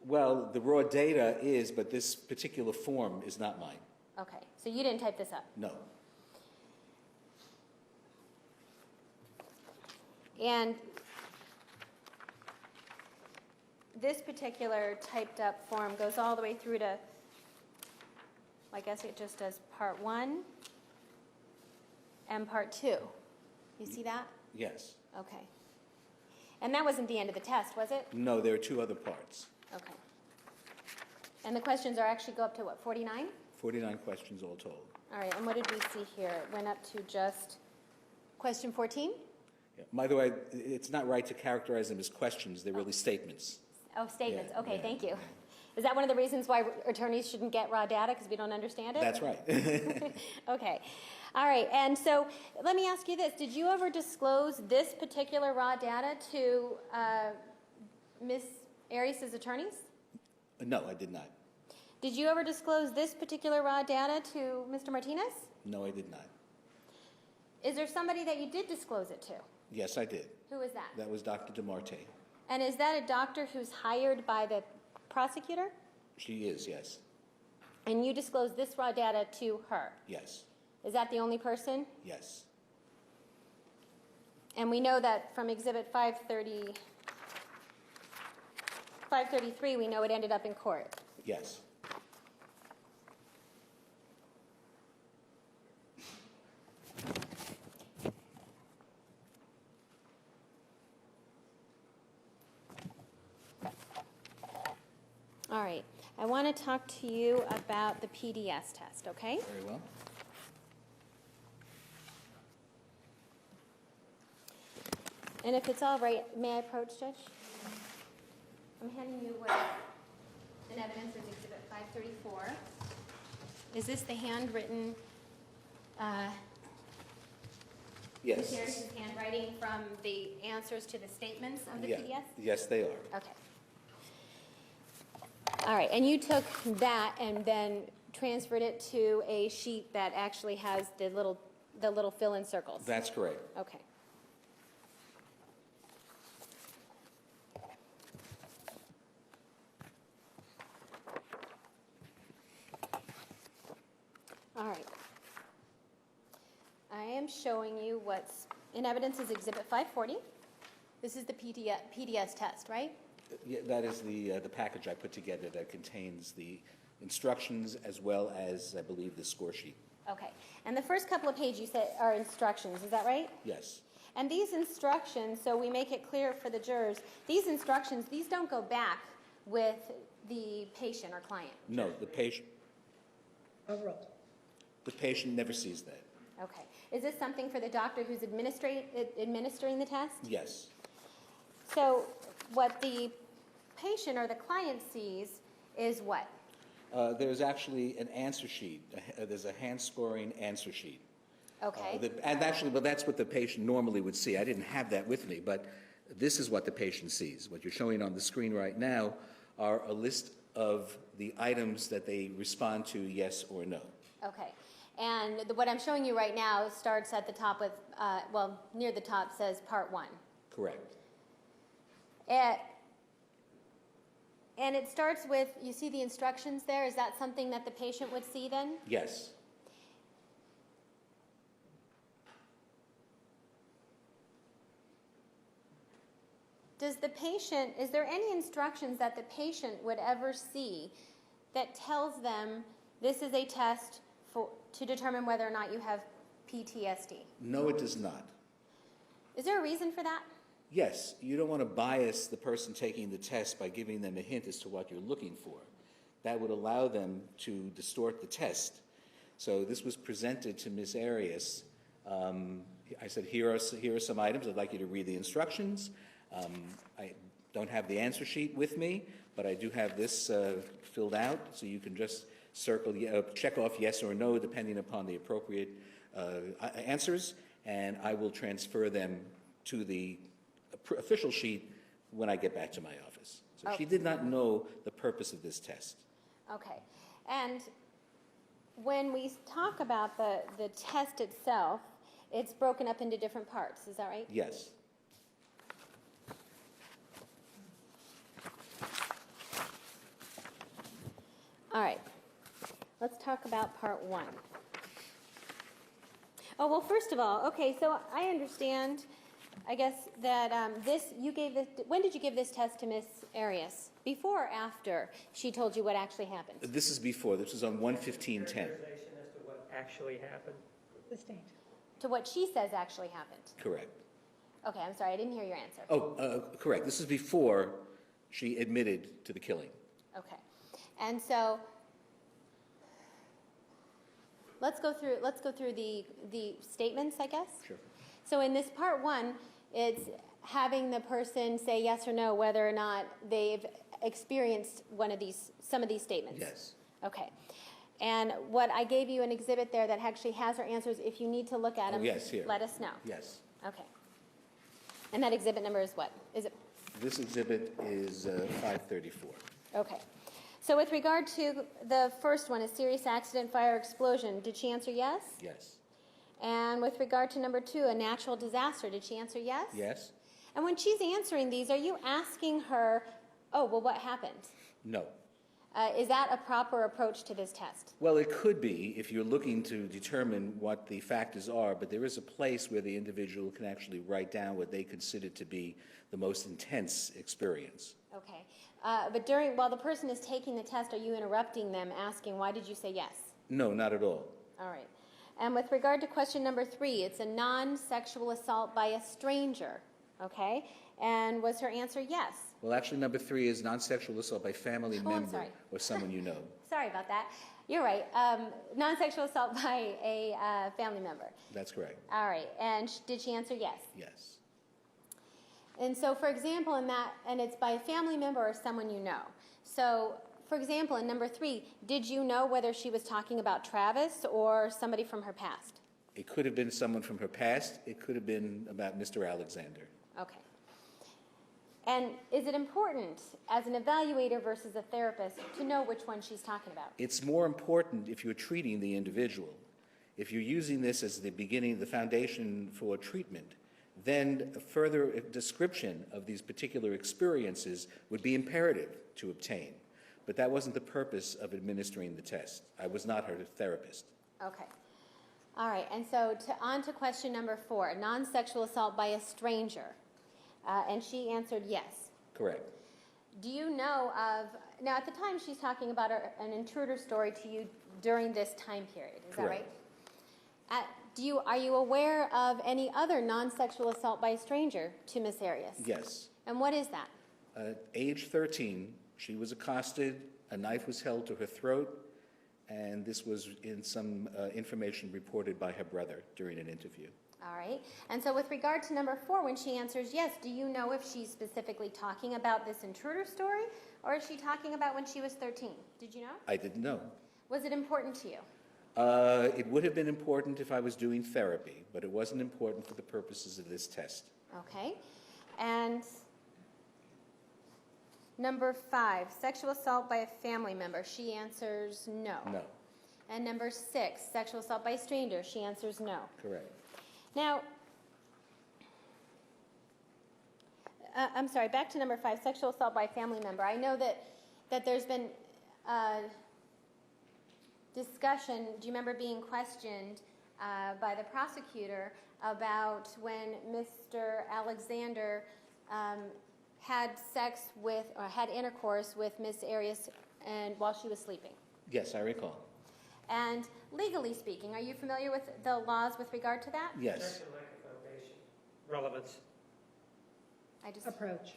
Well, the raw data is, but this particular form is not mine. Okay, so you didn't type this up. No. And this particular typed up form goes all the way through to, I guess it just does Part 1 and Part 2. You see that? Yes. Okay. And that wasn't the end of the test, was it? No, there are 2 other parts. Okay. And the questions are actually go up to what, 49? 49 questions all told. All right, and what did we see here? It went up to just question 14? Yeah. By the way, it's not right to characterize them as questions. They're really statements. Oh, statements. Yeah, Okay, yeah, thank you. yeah. Is that one of the reasons why attorneys shouldn't get raw data, because we don't understand it? That's right. Okay. All right, and so let me ask you this. Did you ever disclose this particular raw data to Ms. Arias' attorneys? No, I did not. Did you ever disclose this particular raw data to Mr. Martinez? No, I did not. Is there somebody that you did disclose it to? Yes, I did. Who is that? That was Dr. DeMarte. And is that a doctor who's hired by the prosecutor? She is, yes. And you disclosed this raw data to her? Yes. Is that the only person? Yes. And we know that from Exhibit 533, we know it ended up in court. Yes. All right. I want to talk to you about the PDS test, okay? Very well. And if it's all right, may I approach, Judge? I'm handing you what an evidence is Exhibit 534. Is this the handwritten, Yes. Ms. Harris's handwriting from the answers to the statements of the Yeah. PDS? Yes, they are. Okay. All right, and you took that and then transferred it to a sheet that actually has the little fill-in circles? That's correct. Okay. All right. I am showing you what's in evidence is Exhibit 540. This is the PDS test, right? Yeah, that is the package I put together that contains the instructions as well as, I believe, the score sheet. Okay. And the first couple of pages you said are instructions, is that right? Yes. And these instructions, so we make it clear for the jurors, these instructions, these don't go back with the patient or client. No, the patient Overruled. never sees that. Okay. Is this something for the doctor who's administering the test? Yes. So what the patient or the client sees is what? There's actually an answer sheet. There's a hand-scoring answer sheet. Okay. And actually, well, that's what the patient normally would see. I didn't have that with me, but this is what the patient sees. What you're showing on the screen right now are a list of the items that they respond to yes or no. Okay. And what I'm showing you right now starts at the top with, well, near the top says part 1. Correct. And it starts with, you see the instructions there? Is that something that the patient would see then? Yes. Does the patient, is there any instructions that the patient would ever see that tells them this is a test to determine whether or not you have PTSD? No, it does not. Is there a reason for that? Yes, you don't want to bias the person taking the test by giving them a hint as to what you're looking for. That would allow them to distort the test. So this was presented to Ms. Arias. I said, here are some items. I'd like you to read the instructions. I don't have the answer sheet with me, but I do have this filled out, so you can just circle, check off yes or no, depending upon the appropriate answers, and I will transfer them to the official sheet when I get back to my office. So she did not know the purpose of this test. Okay. And when we talk about the test itself, it's broken up into different parts. Is that right? Yes. All right. Let's talk about part 1. Oh, well, first of all, okay, so I understand, I guess, that when did you give this test to Miss Arias? Before or after she told you what actually happened? This is before. This was on 1/15/10. As to what actually happened. To what she says actually happened. Correct. Okay, I'm sorry, I didn't hear your answer. Oh, correct. This is before she admitted to the killing. Okay. And so let's go through the statements, I guess. Sure. So in this part 1, it's having the person say yes or no whether or not they've experienced some of these statements. Yes. Okay. And what I gave you an exhibit there that actually has her answers. If you need to look at them, yes, here. let us know. Yes. Okay. And that exhibit number is what? Is it? This exhibit is 534. Okay. So with regard to the first one, a serious accident, fire, explosion, did she answer yes? Yes. And with regard to number 2, a natural disaster, did she answer yes? Yes. And when she's answering these, are you asking her, oh, well, what happened? No. Is that a proper approach to this test? Well, it could be if you're looking to determine what the factors are, but there is a place where the individual can actually write down what they consider to be the most intense experience. Okay. But while the person is taking the test, are you interrupting them, asking, why did you say yes? No, not at all. All right. And with regard to question number 3, it's a non-sexual assault by a stranger, okay? And was her answer yes? Well, actually, number 3 is non-sexual assault by family I'm member sorry. or someone you know. Sorry about that. You're right. Non-sexual assault by a family member. That's correct. All right. And did she answer yes? Yes. And so, for example, and it's by a family member or someone you know. So, for example, in number 3, did you know whether she was talking about Travis or somebody from her past? It could have been someone from her past. It could have been about Mr. Alexander. Okay. And is it important, as an evaluator versus a therapist, to know which one she's talking about? It's more important if you're treating the individual. If you're using this as the beginning, the foundation for treatment, then a further description of these particular experiences would be imperative to obtain. But that wasn't the purpose of administering the test. I was not her therapist. Okay. All right. And so on to question number 4, non-sexual assault by a stranger. And she answered yes. Correct. Do you know of, now at the time she's talking about an intruder story to you during this time period, is Correct. that right? Are you aware of any other non-sexual assault by a stranger to Miss Arias? Yes. And what is that? Age 13, she was accosted, a knife was held to her throat, and this was in some information reported by her brother during an interview. All right. And so with regard to number 4, when she answers yes, do you know if she's specifically talking about this intruder story, or is she talking about when she was 13? Did you know? I didn't know. Was it important to you? It would have been important if I was doing therapy, but it wasn't important for the purposes of this test. Okay. And number 5, sexual assault by a family member. She answers no. No. And number 6, sexual assault by a stranger. She answers no. Correct. Now, I'm sorry, back to number 5, sexual assault by a family member. I know that there's been discussion, do you remember being questioned by the prosecutor about when Mr. Alexander had sex with, or had intercourse with Miss Arias and while she was sleeping? Yes, I recall. And legally speaking, are you familiar with the laws with regard to that? Yes. Section lack of foundation. Relevance. Approach.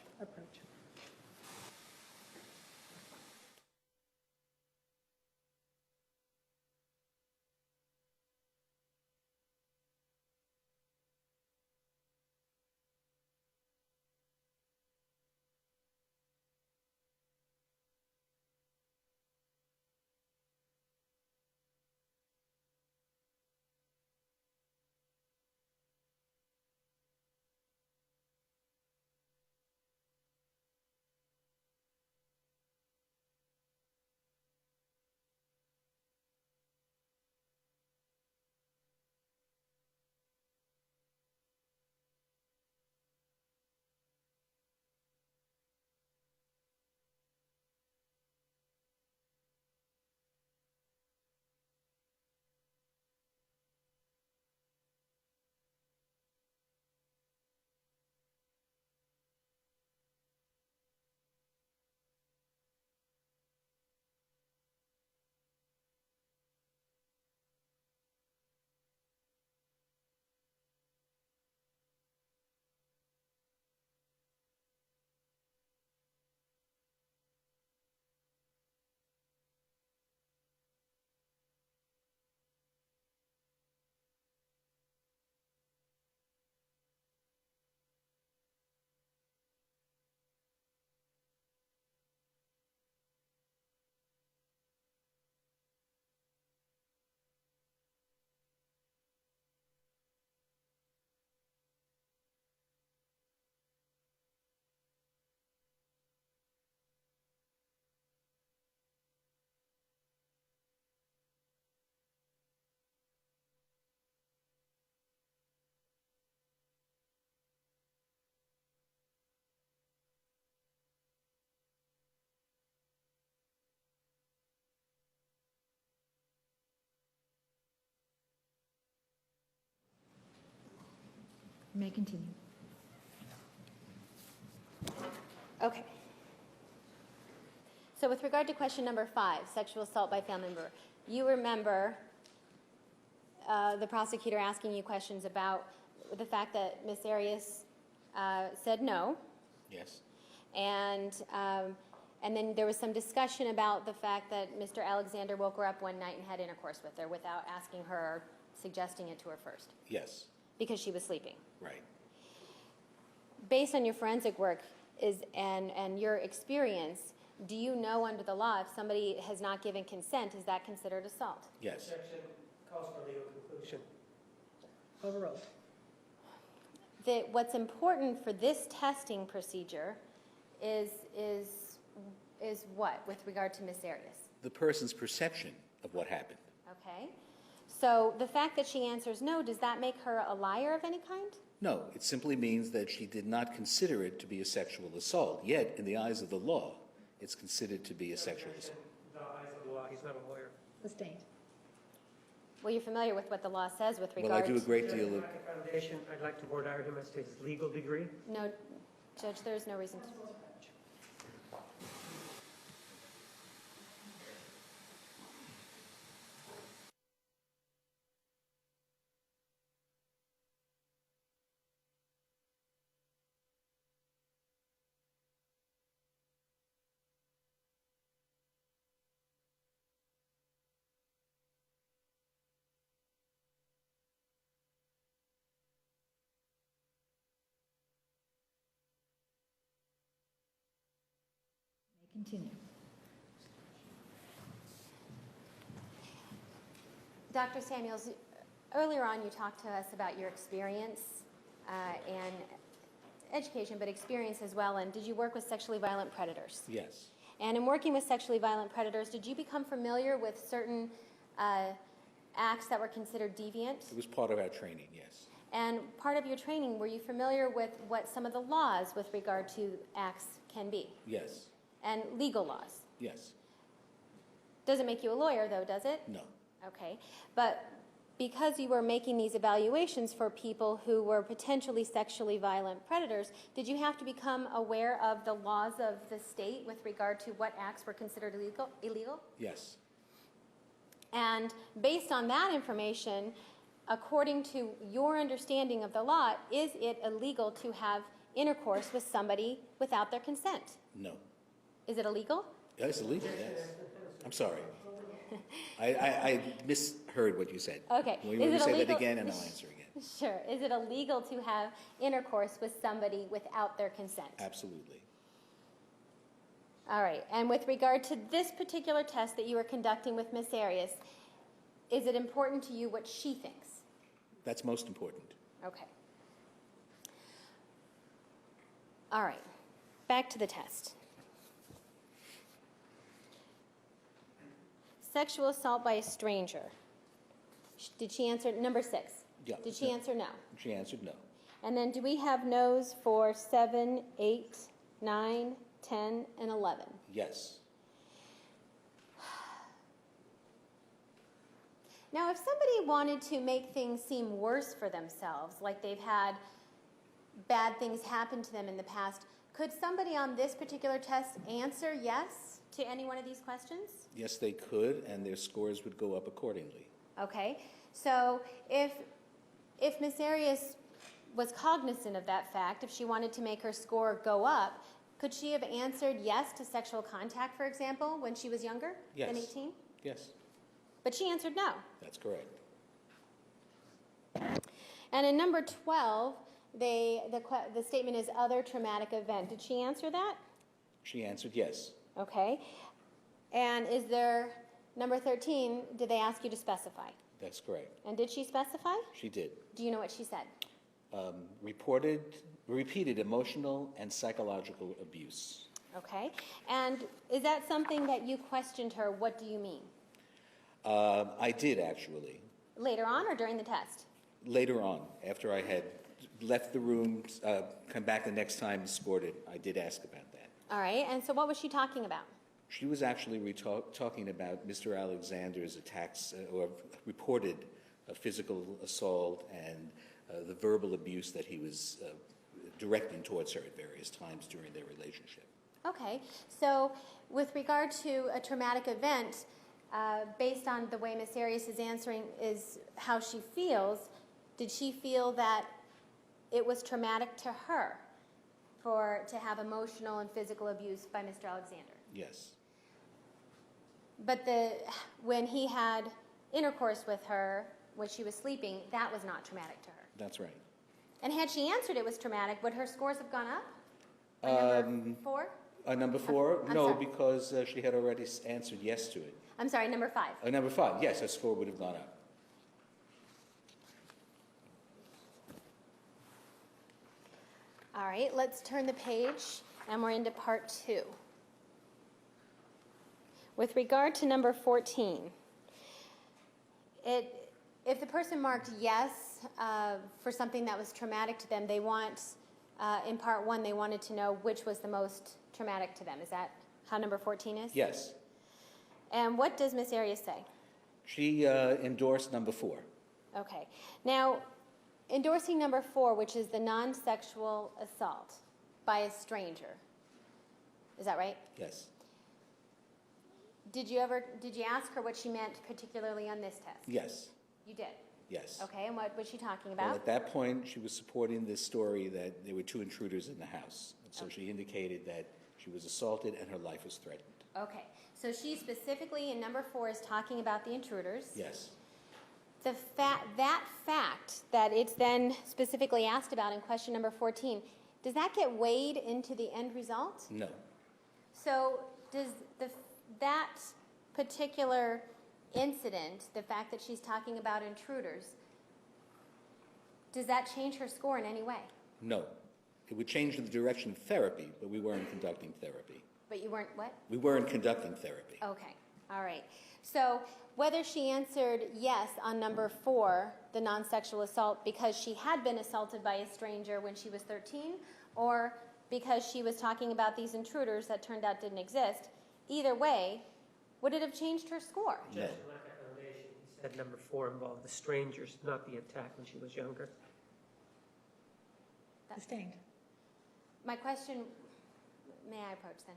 You may continue. Okay. So with regard to question number 5, sexual assault by family member, you remember the prosecutor asking you questions about the fact that Miss Arias said no, Yes. and then there was some discussion about the fact that Mr. Alexander woke her up one night and had intercourse with her without asking her or suggesting it to her first, Yes. because she was sleeping. Right. Based on your forensic work and your experience, do you know under the law if somebody has not given consent, is that considered assault? Yes. Section calls for legal conclusion. Overruled. What's important for this testing procedure is what with regard to Miss Arias? The person's perception of what happened. Okay. So the fact that she answers no, does that make her a liar of any kind? No, it simply means that she did not consider it to be a sexual assault. Yet, in the eyes of the law, it's considered to be a sexual assault. In the eyes of the law, he's not a lawyer. Sustained. Well, you're familiar with what the law says with regard Well, I do a great Section deal of... lack of foundation, I'd like to award him as to his legal degree. No, Judge, there is no reason to. Continue. Dr. Samuels, earlier on you talked to us about your experience and education, but experience as well. And did you work with sexually violent predators? Yes. And in working with sexually violent predators, did you become familiar with certain acts that were considered deviant? It was part of our training, yes. And part of your training, were you familiar with what some of the laws with regard to acts can be? Yes. And legal laws? Yes. Doesn't make you a lawyer, though, does it? No. Okay. But because you were making these evaluations for people who were potentially sexually violent predators, did you have to become aware of the laws of the state with regard to what acts were considered illegal? Yes. And based on that information, according to your understanding of the law, is it illegal to have intercourse with somebody without their consent? No. Is it illegal? Yeah, it's illegal, yes. I'm sorry. I misheard what you said. Okay. Will Is you it say illegal? that again, and I'll answer again. Sure. Is it illegal to have intercourse with somebody without their consent? Absolutely. All right. And with regard to this particular test that you were conducting with Miss Arias, is it important to you what she thinks? That's most important. Okay. All right. Back to the test. Sexual assault by a stranger. Did she answer number 6? Yeah. Did she answer no? She answered no. And then do we have no's for 7, 8, 9, 10, and 11? Yes. Now, if somebody wanted to make things seem worse for themselves, like they've had bad things happen to them in the past, could somebody on this particular test answer yes to any one of these questions? Yes, they could, and their scores would go up accordingly. Okay. So if Miss Arias was cognizant of that fact, if she wanted to make her score go up, could she have answered yes to sexual contact, for example, when she was younger than Yes. 18? Yes, But she answered no. that's correct. And in number 12, the statement is other traumatic event. Did she answer that? She answered yes. Okay. And is there, number 13, did they ask you to specify? That's correct. And did she specify? She did. Do you know what she said? Repeated emotional and psychological abuse. Okay. And is that something that you questioned her, what do you mean? I did, actually. Later on or during the test? Later on, after I had left the room, come back the next time and scored it, I did ask about that. All right. And so what was she talking about? She was actually talking about Mr. Alexander's attacks or reported physical assault and the verbal abuse that he was directing towards her at various times during their relationship. Okay. So with regard to a traumatic event, based on the way Miss Arias is answering is how she feels, did she feel that it was traumatic to her to have emotional and physical abuse by Mr. Alexander? Yes. But when he had intercourse with her when she was sleeping, that was not traumatic to her. That's right. And had she answered it was traumatic, would her scores have gone up? Number 4? Number 4, I'm no, sorry. because she had already answered yes to it. I'm sorry, number 5. Number 5, yes, her score would have gone up. All right, let's turn the page, and we're into part 2. With regard to number 14, if the person marked yes for something that was traumatic to them, they want, in part 1, they wanted to know which was the most traumatic to them. Is that how number 14 is? Yes. And what does Miss Arias say? She endorsed number 4. Okay. Now, endorsing number 4, which is the non-sexual assault by a stranger. Is that right? Yes. Did you ask her what she meant particularly on this test? Yes. You did? Yes. Okay, and what was she talking Well, about? at that point, she was supporting this story that there were 2 intruders in the house. And so she indicated that she was assaulted and her life was threatened. Okay, so she specifically in number 4 is talking about the intruders. Yes. That fact that it's then specifically asked about in question number 14, does that get weighed into the end result? No. So does that particular incident, the fact that she's talking about intruders, does that change her score in any way? No. It would change the direction of therapy, but we weren't conducting therapy. But you weren't what? We weren't conducting therapy. Okay, all right. So whether she answered yes on number 4, the non-sexual assault, because she had been assaulted by a stranger when she was 13, or because she was talking about these intruders that turned out didn't exist, either way, would it have changed her score? No. Judge, in lack of foundation, he said number 4 involved the strangers, not the attack when she was younger. Sustained. My question, may I approach then?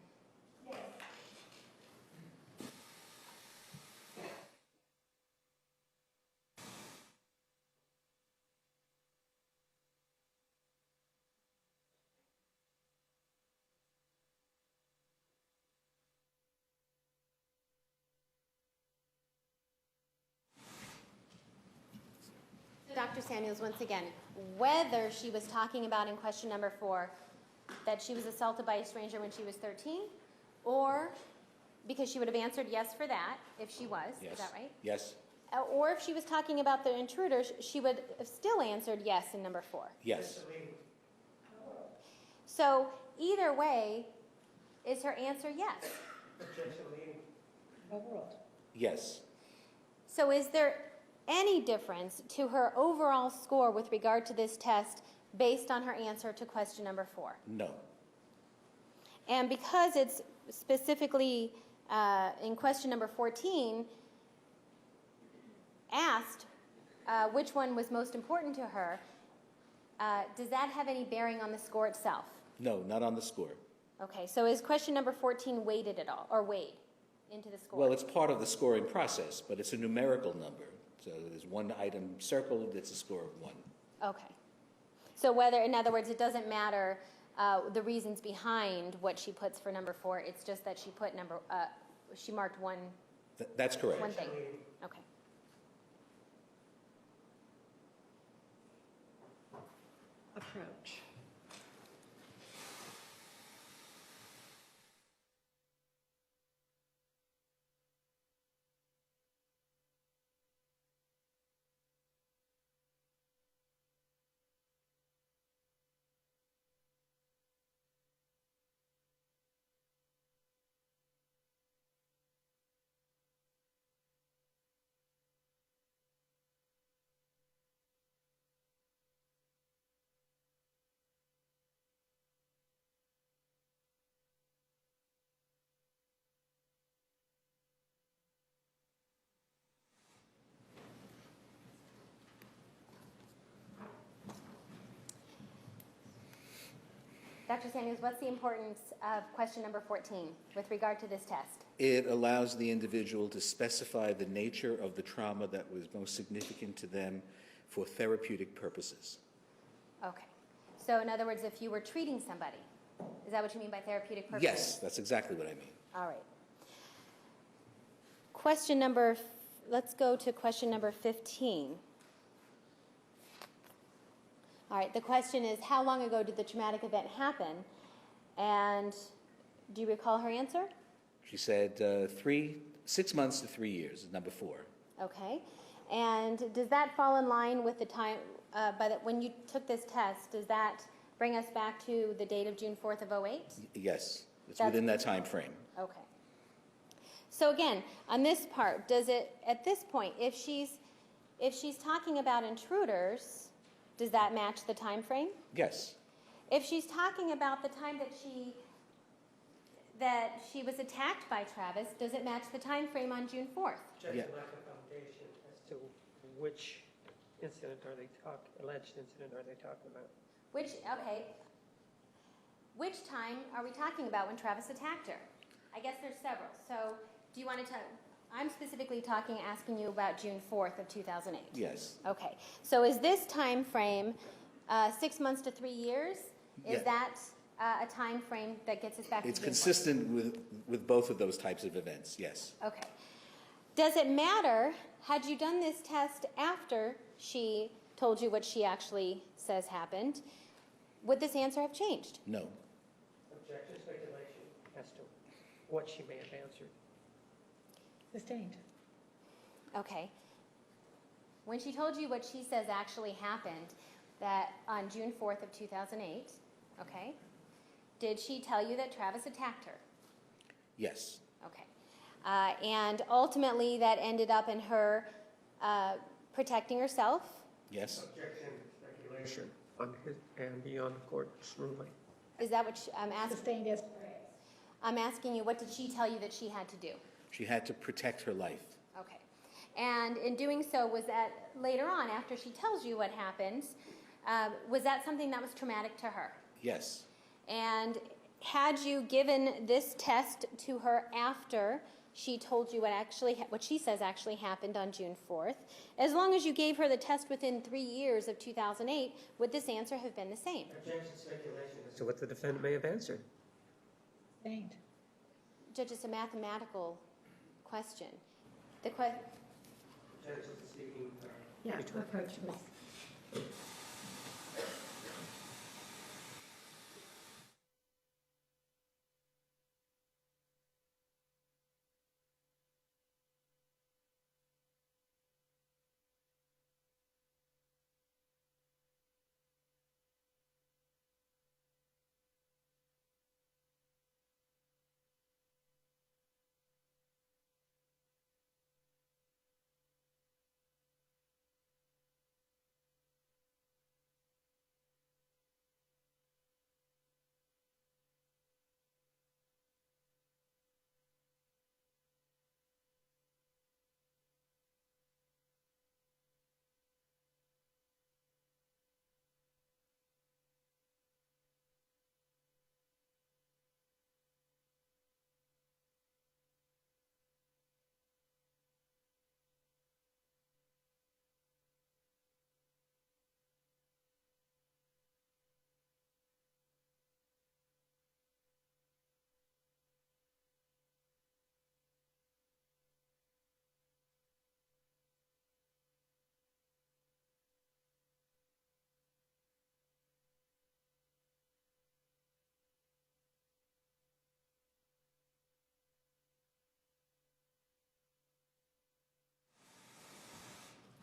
Dr. Samuels, once again, whether she was talking about in question number 4 that she was assaulted by a stranger when she was 13, or because she would have answered yes for that if she was, Yes. is that right? Yes. Or if she was talking about the intruders, she would have still answered yes in number 4. Yes. So either way, is her answer yes? Objection leading. Overruled. Yes. So is there any difference to her overall score with regard to this test based on her answer to question number 4? No. And because it's specifically in question number 14 asked which one was most important to her, does that have any bearing on the score itself? No, not on the score. Okay, so is question number 14 weighted at all, or weighed into the score? Well, it's part of the scoring process, but it's a numerical number. So there's one item circled, it's a score of 1. Okay. So whether, in other words, it doesn't matter the reasons behind what she puts for number 4, it's just that she put she marked one That's correct. thing. Okay. Approach. Dr. Samuels, what's the importance of question number 14 with regard to this test? It allows the individual to specify the nature of the trauma that was most significant to them for therapeutic purposes. Okay. So in other words, if you were treating somebody, is that what you mean by therapeutic purposes? Yes, that's exactly what I mean. All right. Let's go to question number 15. All right, the question is, how long ago did the traumatic event happen? And do you recall her answer? She said 6 months to 3 years, is number 4. Okay. And does that fall in line with the time, when you took this test, does that bring us back to the date of June 4th of 08? Yes, it's That's- within that time frame. Okay. So again, on this part, does it, at this point, if she's talking about intruders, does that match the time frame? Yes, If she's talking about the time that she was attacked by Travis, does it match the time frame on June 4th? Objection, Yeah. lack of foundation as to which incident are they alleged incident are they talking about? Which time are we talking about when Travis attacked her? I guess there's several. So do you want to I'm specifically asking you about June 4th of 2008. yes. Okay. So is this time frame 6 months to 3 years? Is Yeah. that a time frame that gets us back to It's June 4th? consistent with both of those types of events, yes. Okay. Does it matter, had you done this test after she told you what she actually says happened, would this answer have changed? No. Objection, speculation as to. what she may have answered. Sustained. Okay. When she told you what she says actually happened, that on June 4th of 2008, okay, did she tell you that Travis attacked her? Yes. Okay. And ultimately, that ended up in her protecting herself? Yes. Objection, speculation on his, and beyond the court's ruling. Is that what I'm asking? Sustained as. I'm asking you, what did she tell you that she had to do? She had to protect her life. Okay. And in doing so, was that later on, after she tells you what happened, was that something that was traumatic to her? Yes. And had you given this test to her after she told you what she says actually happened on June 4th, as long as you gave her the test within 3 years of 2008, would this answer have been the same? Objection, speculation as to what the defendant may have answered. Sustained. Judge, it's a mathematical question. Judge is speaking. Yeah, approach was.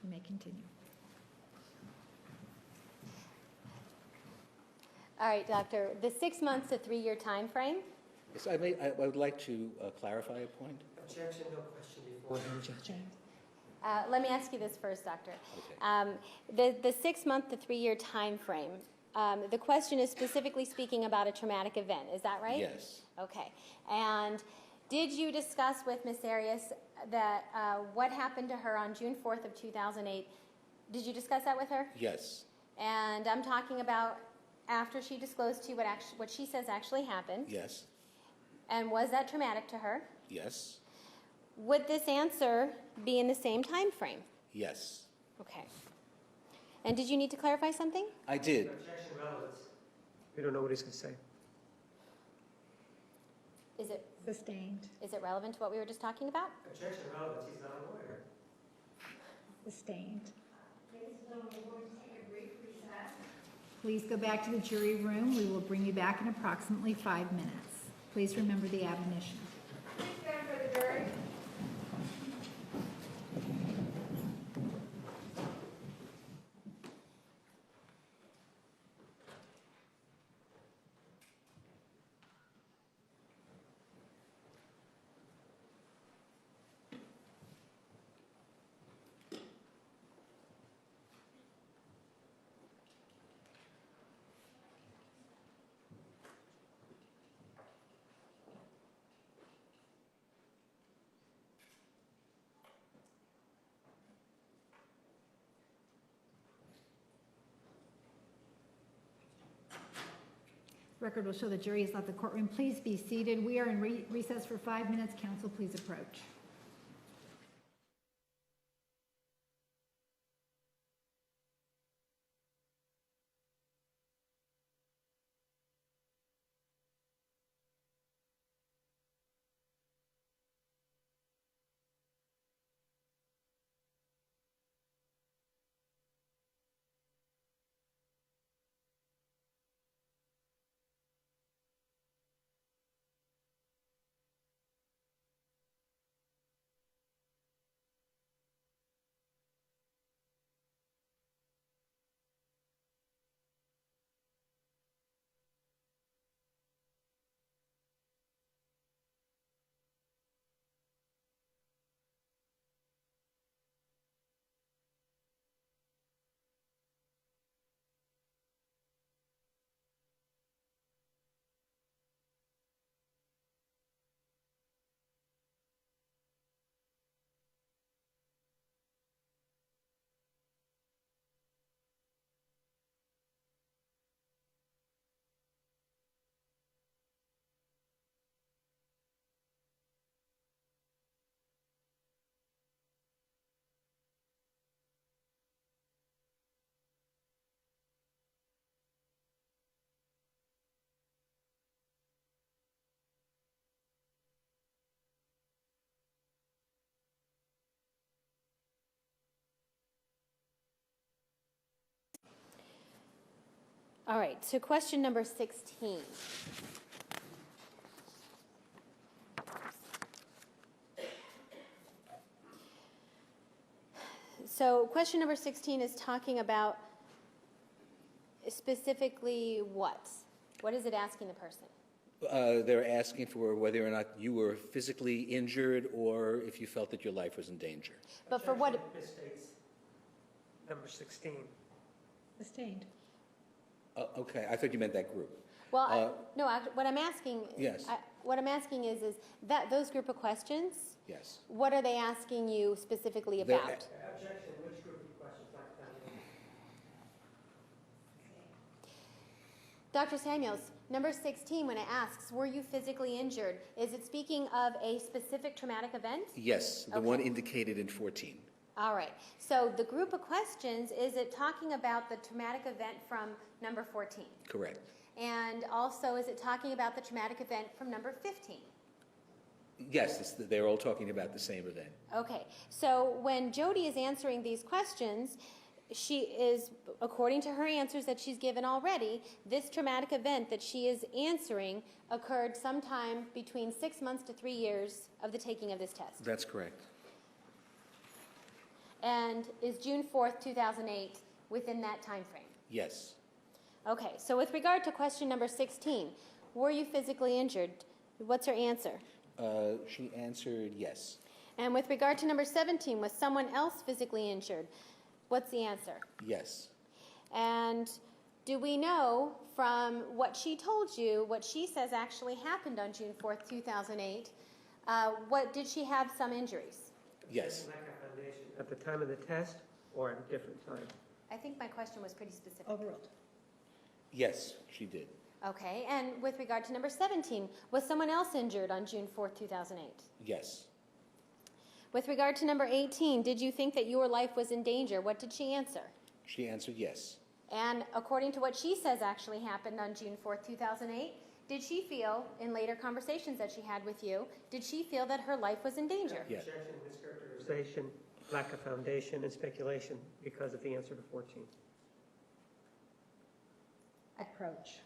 You may continue. All right, doctor, the 6 months to 3 year time frame, Yes, I would like to clarify a point. Objection, no question before him, Judge. let me ask you this first, doctor. Okay. The 6 month to 3 year time frame, the question is specifically speaking about a traumatic event, is that right? Yes. Okay. And did you discuss with Ms. Arias that what happened to her on June 4th of 2008? Did you discuss that with her? Yes. And I'm talking about after she disclosed to you what she says actually happened. Yes. And was that traumatic to her? Yes. Would this answer be in the same time frame? Yes. Okay. And did you need to clarify something? I did. Objection, relevance. We don't know what he's going to say. Is it Sustained. relevant to what we were just talking about? Objection, relevance. He's not a lawyer. Sustained. Please go back to the jury room. We will bring you back in approximately 5 minutes. Please remember the admonition. Please stand for the jury. Record will show the jury has left the courtroom. Please be seated. We are in recess for 5 minutes. Counsel, please approach. All right, so question number 16. So question number 16 is talking about specifically what? What is it asking the person? They're asking for whether or not you were physically injured or if you felt that your life was in danger. But for what? Objection misstates number 16. Sustained. Okay, I thought you meant that group. Well, no, what I'm asking. Yes. What I'm asking is that those group of questions, Yes. what are they asking you specifically They're- about? Objection, which group of questions like that? Dr. Samuels, number 16, when it asks, were you physically injured, is it speaking of a specific traumatic event? Yes, the Okay. one indicated in 14. All right. So the group of questions, is it talking about the traumatic event from number 14? Correct. And also, is it talking about the traumatic event from number 15? Yes, they're all talking about the same event. Okay. So when Jodi is answering these questions, she is, according to her answers that she's given already, this traumatic event that she is answering occurred sometime between 6 months to 3 years of the taking of this test. That's correct. And is June 4th, 2008 within that time frame? Yes. Okay, so with regard to question number 16, were you physically injured? What's her answer? She answered yes. And with regard to number 17, was someone else physically injured? What's the answer? Yes. And do we know from what she told you, what she says actually happened on June 4th, 2008, what did she have some injuries? Yes. Like a foundation. At the time of the test or at a different time? I think my question was pretty specific. Overruled. Yes, she did. Okay, and with regard to number 17, was someone else injured on June 4th, 2008? Yes. With regard to number 18, did you think that your life was in danger? What did she answer? She answered yes. And according to what she says actually happened on June 4th, 2008, did she feel, in later conversations that she had with you, did she feel that her life was in danger? Yes. Objection, mischaracterization, lack of foundation, and speculation because of the answer to 14. Approach.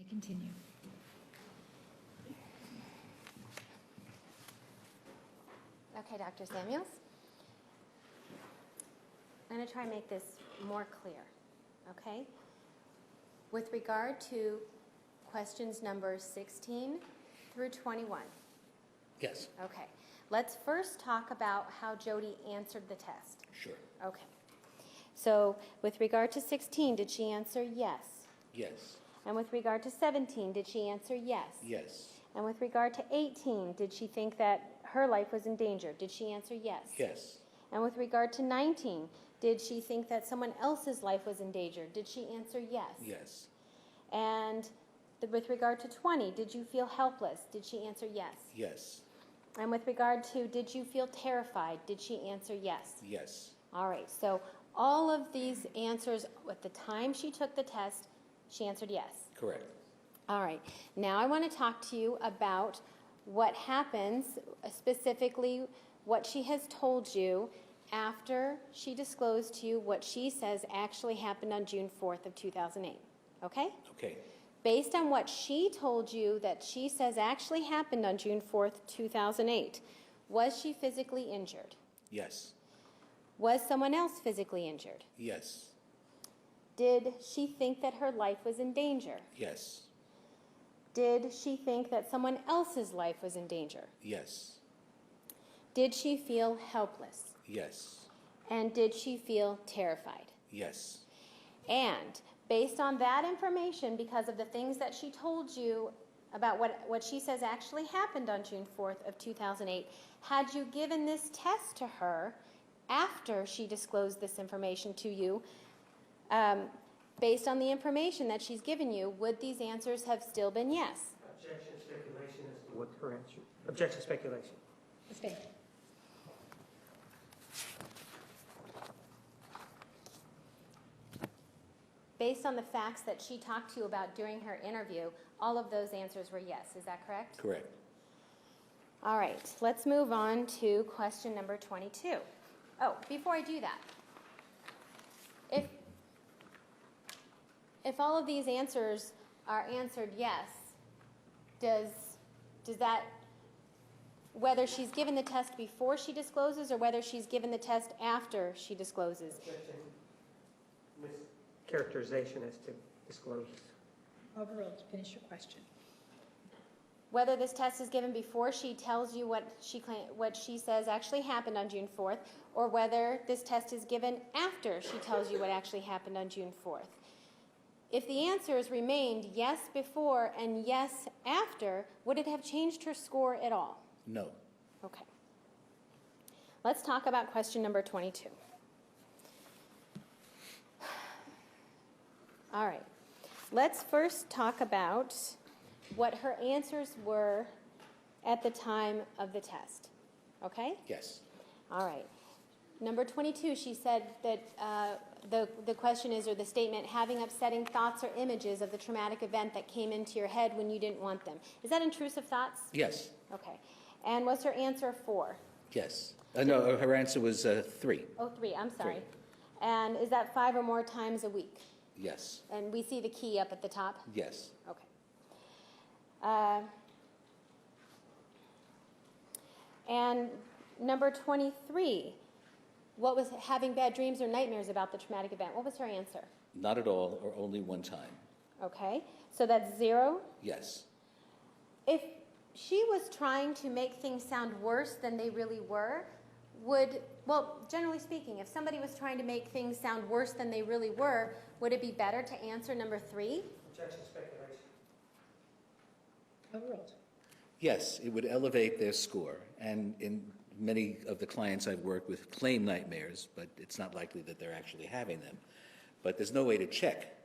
may continue. Okay, Dr. Samuels. I'm going to try and make this more clear, okay? With regard to questions number 16 through 21. Yes, Okay. Let's first talk about how Jodi answered the test. sure. Okay. So with regard to 16, did she answer yes? Yes, And with regard to 17, did she answer yes? yes, And with regard to 18, did she think that her life was in danger? Did she answer yes? yes, And with regard to 19, did she think that someone else's life was in danger? Did she answer yes? yes, And with regard to 20, did you feel helpless? Did she answer yes? yes, And with regard to did you feel terrified? Did she answer yes? yes, All right, so all of these answers, at the time she took the test, she answered yes. correct. All right, now I want to talk to you about what happens, specifically what she has told you after she disclosed to you what she says actually happened on June 4th of 2008, okay? Okay, Based on what she told you that she says actually happened on June 4th, 2008, was she physically injured? yes, Was someone else physically injured? yes, Did she think that her life was in danger? yes, Did she think that someone else's life was in danger? yes, Did she feel helpless? yes, And did she feel terrified? yes, And based on that information, because of the things that she told you about what she says actually happened on June 4th of 2008, had you given this test to her after she disclosed this information to you, based on the information that she's given you, would these answers have still been yes? Objection, speculation as to what her answer. Objection, speculation. Stay. Based on the facts that she talked to you about during her interview, all of those answers were yes. Is that correct? correct. All right, let's move on to question number 22. Oh, before I do that, if all of these answers are answered yes, does that, whether she's given the test before she discloses or whether she's given the test after she discloses? Objection, mischaracterization as to disclosures. Overruled. Finish your question. Whether this test is given before she tells you what she says actually happened on June 4th, or whether this test is given after she tells you what actually happened on June 4th. If the answers remained yes before and yes after, would it have changed her score at all? No, Okay. Let's talk about question number 22. All right. Let's first talk about what her answers were at the time of the test. Okay? yes, All right. Number 22, she said that the question is, or the statement, having upsetting thoughts or images of the traumatic event that came into your head when you didn't want them. Is that intrusive thoughts? yes, Okay. And was her answer 4? yes. No, her answer was 3. Oh, 3, I'm sorry. 3. And is that 5 or more times a week? Yes, And we see the key up at the top? yes, Okay. And number 23, what was having bad dreams or nightmares about the traumatic event? What was her answer? not at all or only one time. Okay, so that's 0. Yes, If she was trying to make things sound worse than they really were, generally speaking, if somebody was trying to make things sound worse than they really were, would it be better to answer number 3? Objection, speculation. Overruled. yes, it would elevate their score. And in many of the clients I've worked with claim nightmares, but it's not likely that they're actually having them. But there's no way to check.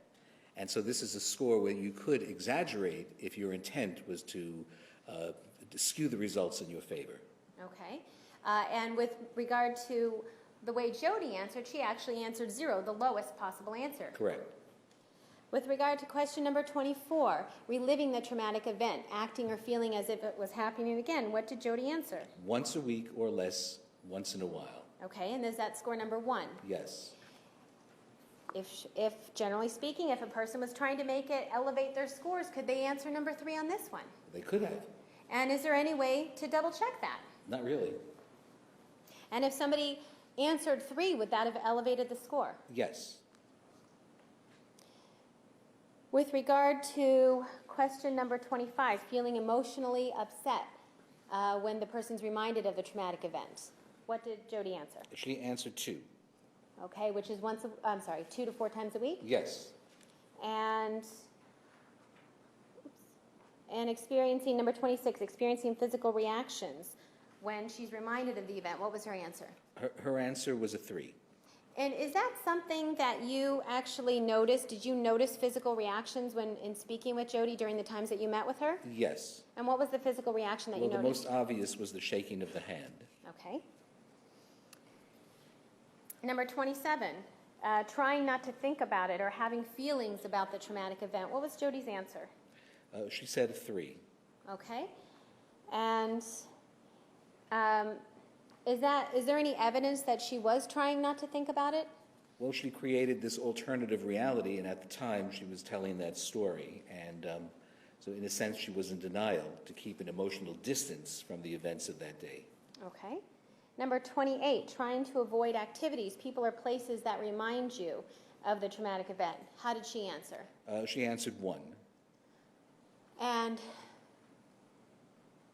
And so this is a score where you could exaggerate if your intent was to skew the results in your favor. Okay. And with regard to the way Jodi answered, she actually answered 0, the lowest possible answer. Correct. With regard to question number 24, reliving the traumatic event, acting or feeling as if it was happening again, what did Jodi answer? Once a week or less, once in a while. Okay, and is that score number 1? Yes, if generally speaking, if a person was trying to make it elevate their scores, could they answer number 3 on this one? They could have. And is there any way to double check that? Not really. And if somebody answered 3, would that have elevated the score? Yes. With regard to question number 25, feeling emotionally upset when the person's reminded of the traumatic event, what did Jodi answer? She answered 2. Okay, which is 2 to 4 times a week? Yes. And experiencing, number 26, experiencing physical reactions when she's reminded of the event. What was her answer? Her answer was a 3. And is that something that you actually noticed? Did you notice physical reactions when in speaking with Jodi during the times that you met with her? Yes. And what was the physical reaction that you Well, the noticed? most obvious was the shaking of the hand. Okay. Number 27, trying not to think about it or having feelings about the traumatic event. What was Jodi's answer? She said 3. Okay. And is there any evidence that she was trying not to think about it? Well, she created this alternative reality, and at the time she was telling that story. And so in a sense, she was in denial to keep an emotional distance from the events of that day. Okay. Number 28, trying to avoid activities, people or places that remind you of the traumatic event. How did she answer? She answered 1. And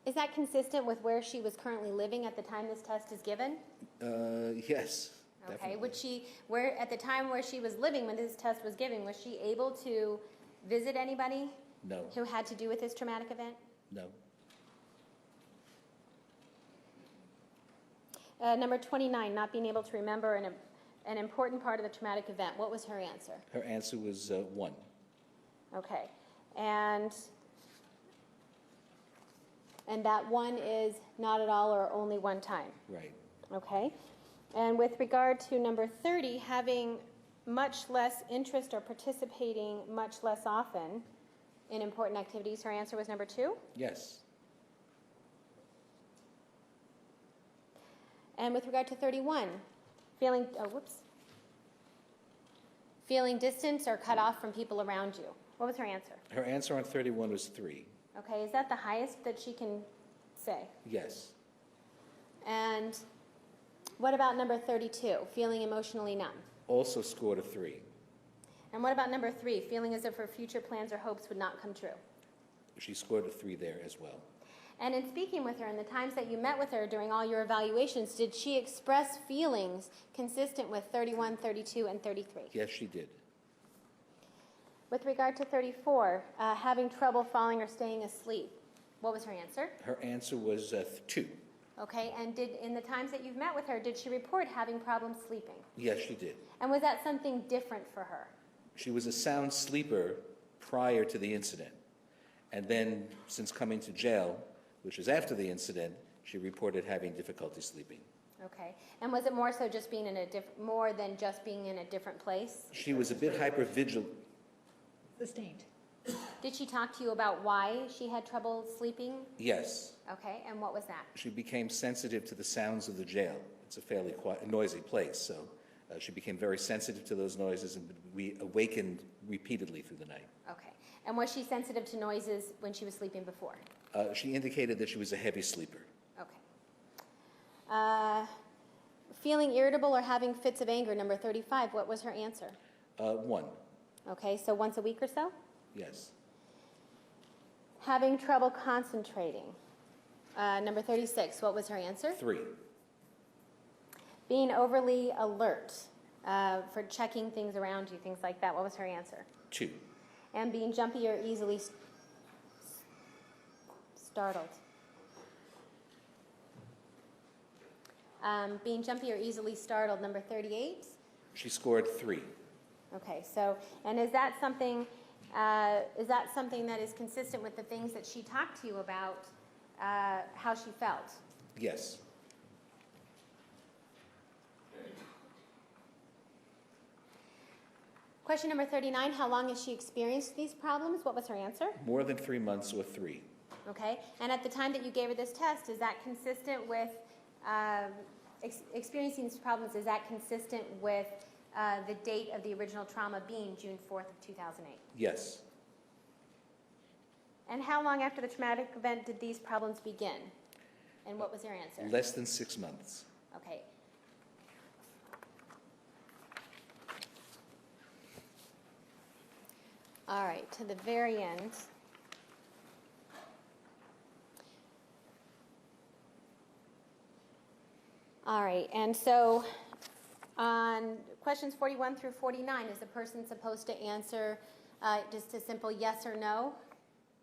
is that consistent with where she was currently living at the time this test is given? Yes. Okay. Definitely. Would she, where at the time where she was living when this test was given, was she able to visit anybody No. who had to do with this traumatic event? No. Number 29, not being able to remember an important part of the traumatic event. What was her answer? Her answer was 1. Okay. And that 1 is not at all or only one time. Right. Okay. And with regard to number 30, having much less interest or participating much less often in important activities, her answer was number 2. Yes. And with regard to 31, feeling distance or cut off from people around you. What was her answer? Her answer on 31 was 3. Okay, is that the highest that she can say? Yes. And what about number 32, feeling emotionally numb? Also scored a 3. And what about number 3, feeling as if her future plans or hopes would not come true? She scored a 3 there as well. And in speaking with her, in the times that you met with her during all your evaluations, did she express feelings consistent with 31, 32, and 33? Yes, she did. With regard to 34, having trouble falling or staying asleep, what was her answer? Her answer was 2. Okay, and in the times that you've met with her, did she report having problems sleeping? Yes, she did. And was that something different for her? She was a sound sleeper prior to the incident. And then, since coming to jail, which was after the incident, she reported having difficulty sleeping. Okay, and was it more so just being in more than just being in a different place? She was a bit hypervigilant. Sustained. Did she talk to you about why she had trouble sleeping? Yes. Okay, and what was that? She became sensitive to the sounds of the jail. It's a fairly noisy place, so she became very sensitive to those noises, and we awakened repeatedly through the night. Okay, and was she sensitive to noises when she was sleeping before? She indicated that she was a heavy sleeper. Okay. Feeling irritable or having fits of anger, number 35, what was her answer? 1. Okay, so once a week or so? Yes. Having trouble concentrating, number 36, what was her answer? 3. Being overly alert for checking things around you, things like that, what was her answer? 2. And being jumpy or easily startled. Being jumpy or easily startled, number 38. She scored 3. Okay, so, and is that something that is consistent with the things that she talked to you about, how she felt? Yes. Question number 39, how long has she experienced these problems? What was her answer? More than 3 months or 3. Okay, and at the time that you gave her this test, is that consistent with experiencing these problems? Is that consistent with the date of the original trauma being June 4th of 2008. Yes. And how long after the traumatic event did these problems begin? And what was your answer? Less than 6 months. Okay. All right, to the very end. All right, and so on questions 41 through 49, is the person supposed to answer just a simple yes or no?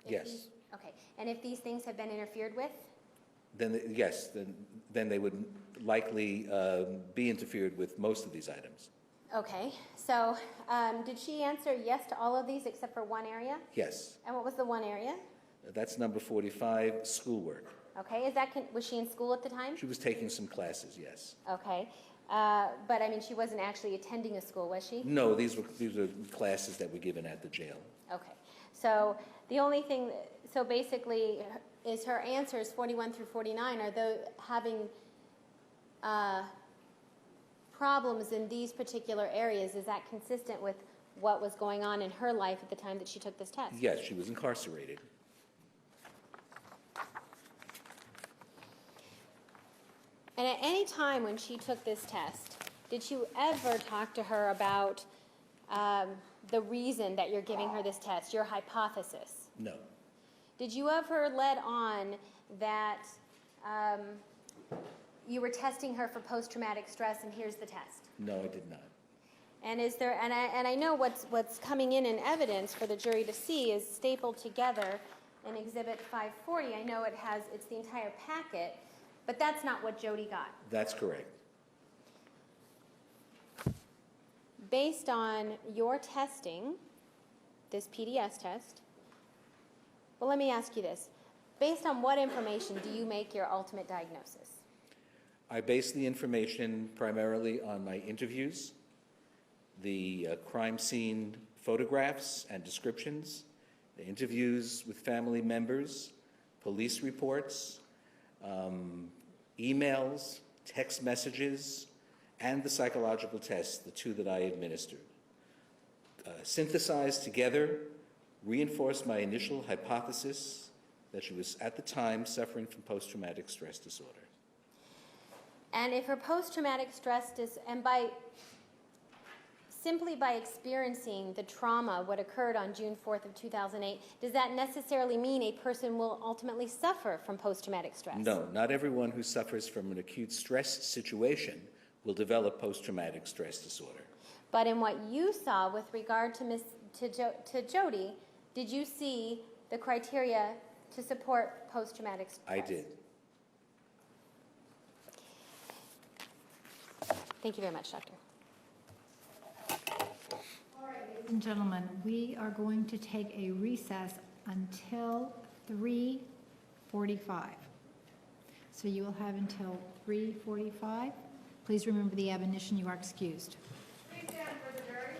Yes. Okay, and if these things have been interfered with? Then, yes, then they would likely be interfered with most of these items. Okay, so did she answer yes to all of these except for one area? Yes. And what was the one area? That's number 45, schoolwork. Okay, is that was she in school at the time? She was taking some classes, yes. Okay, but I mean, she wasn't actually attending a school, was she? No, these were classes that were given at the jail. Okay, so the only thing, so basically, is her answers 41 through 49, are those having problems in these particular areas? Is that consistent with what was going on in her life at the time that she took this test? Yes, she was incarcerated. And at any time when she took this test, did you ever talk to her about the reason that you're giving her this test, your hypothesis? No. Did you ever let on that you were testing her for post-traumatic stress and here's the test? No, I did not. And is there, and I know what's coming in evidence for the jury to see is stapled together in Exhibit 540. I know it's the entire packet, but that's not what Jodi got. That's correct. Based on your testing, this PDS test, well, let me ask you this. Based on what information do you make your ultimate diagnosis? I base the information primarily on my interviews, the crime scene photographs and descriptions, the interviews with family members, police reports, emails, text messages, and the psychological tests, the two that I administered. Synthesized together, reinforced my initial hypothesis that she was at the time suffering from post-traumatic stress disorder. And if her post-traumatic stress simply by experiencing the trauma, what occurred on June 4th of 2008, does that necessarily mean a person will ultimately suffer from post-traumatic stress? No, not everyone who suffers from an acute stress situation will develop post-traumatic stress disorder. But in what you saw with regard to Jodi, did you see the criteria to support post-traumatic stress? I did. Thank you very much, Doctor. Ladies and gentlemen, we are going to take a recess until 3:45. So you will have until 3:45. Please remember the admonition, you are excused. Please stand for the jury.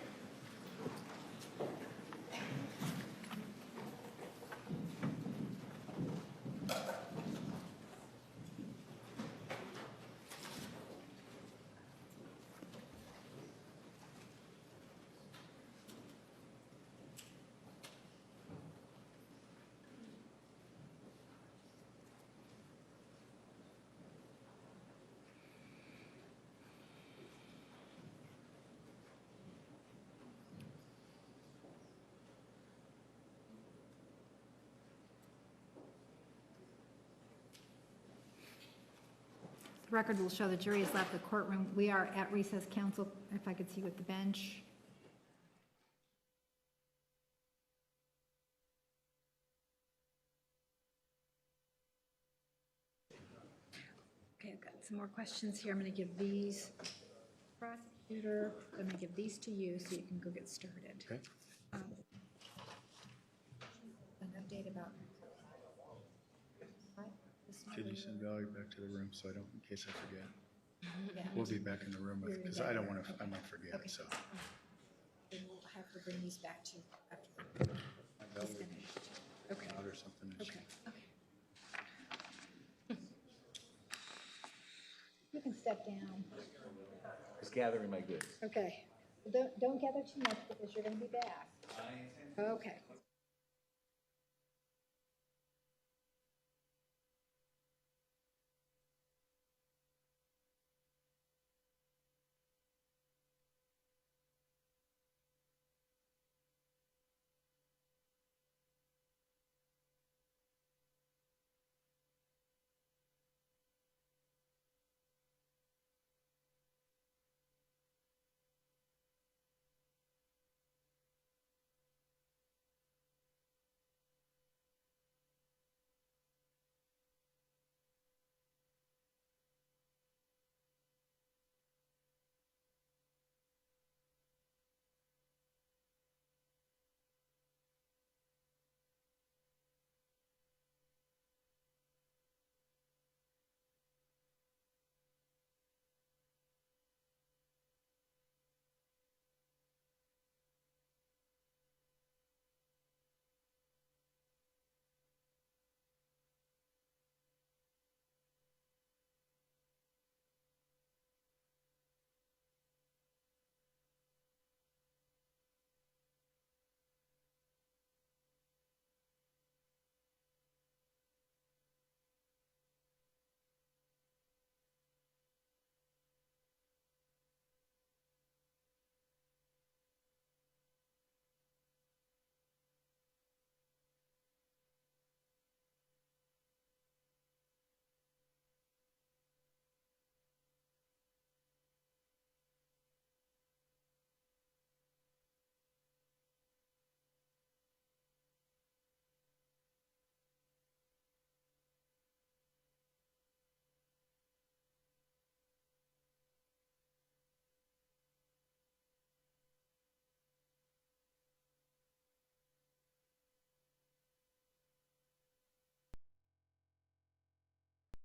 The record will show the jury has left the courtroom. We are at recess, counsel, if I could see with the bench. Okay, I've got some more questions here. I'm going to give these, prosecutor, I'm going to give these to you so you can go get started. Okay. An update about. Could you send Valerie back to the room so I don't, in case I forget? Yeah. We'll be back in the room with, because I don't want to, I might forget, Okay. so. Then we'll have to bring these back to you after Valerie he's finished. Okay, out or something. and she- okay, okay. You can step down. I was gathering my goods. Okay. Don't gather too much because you're gonna be back. Okay.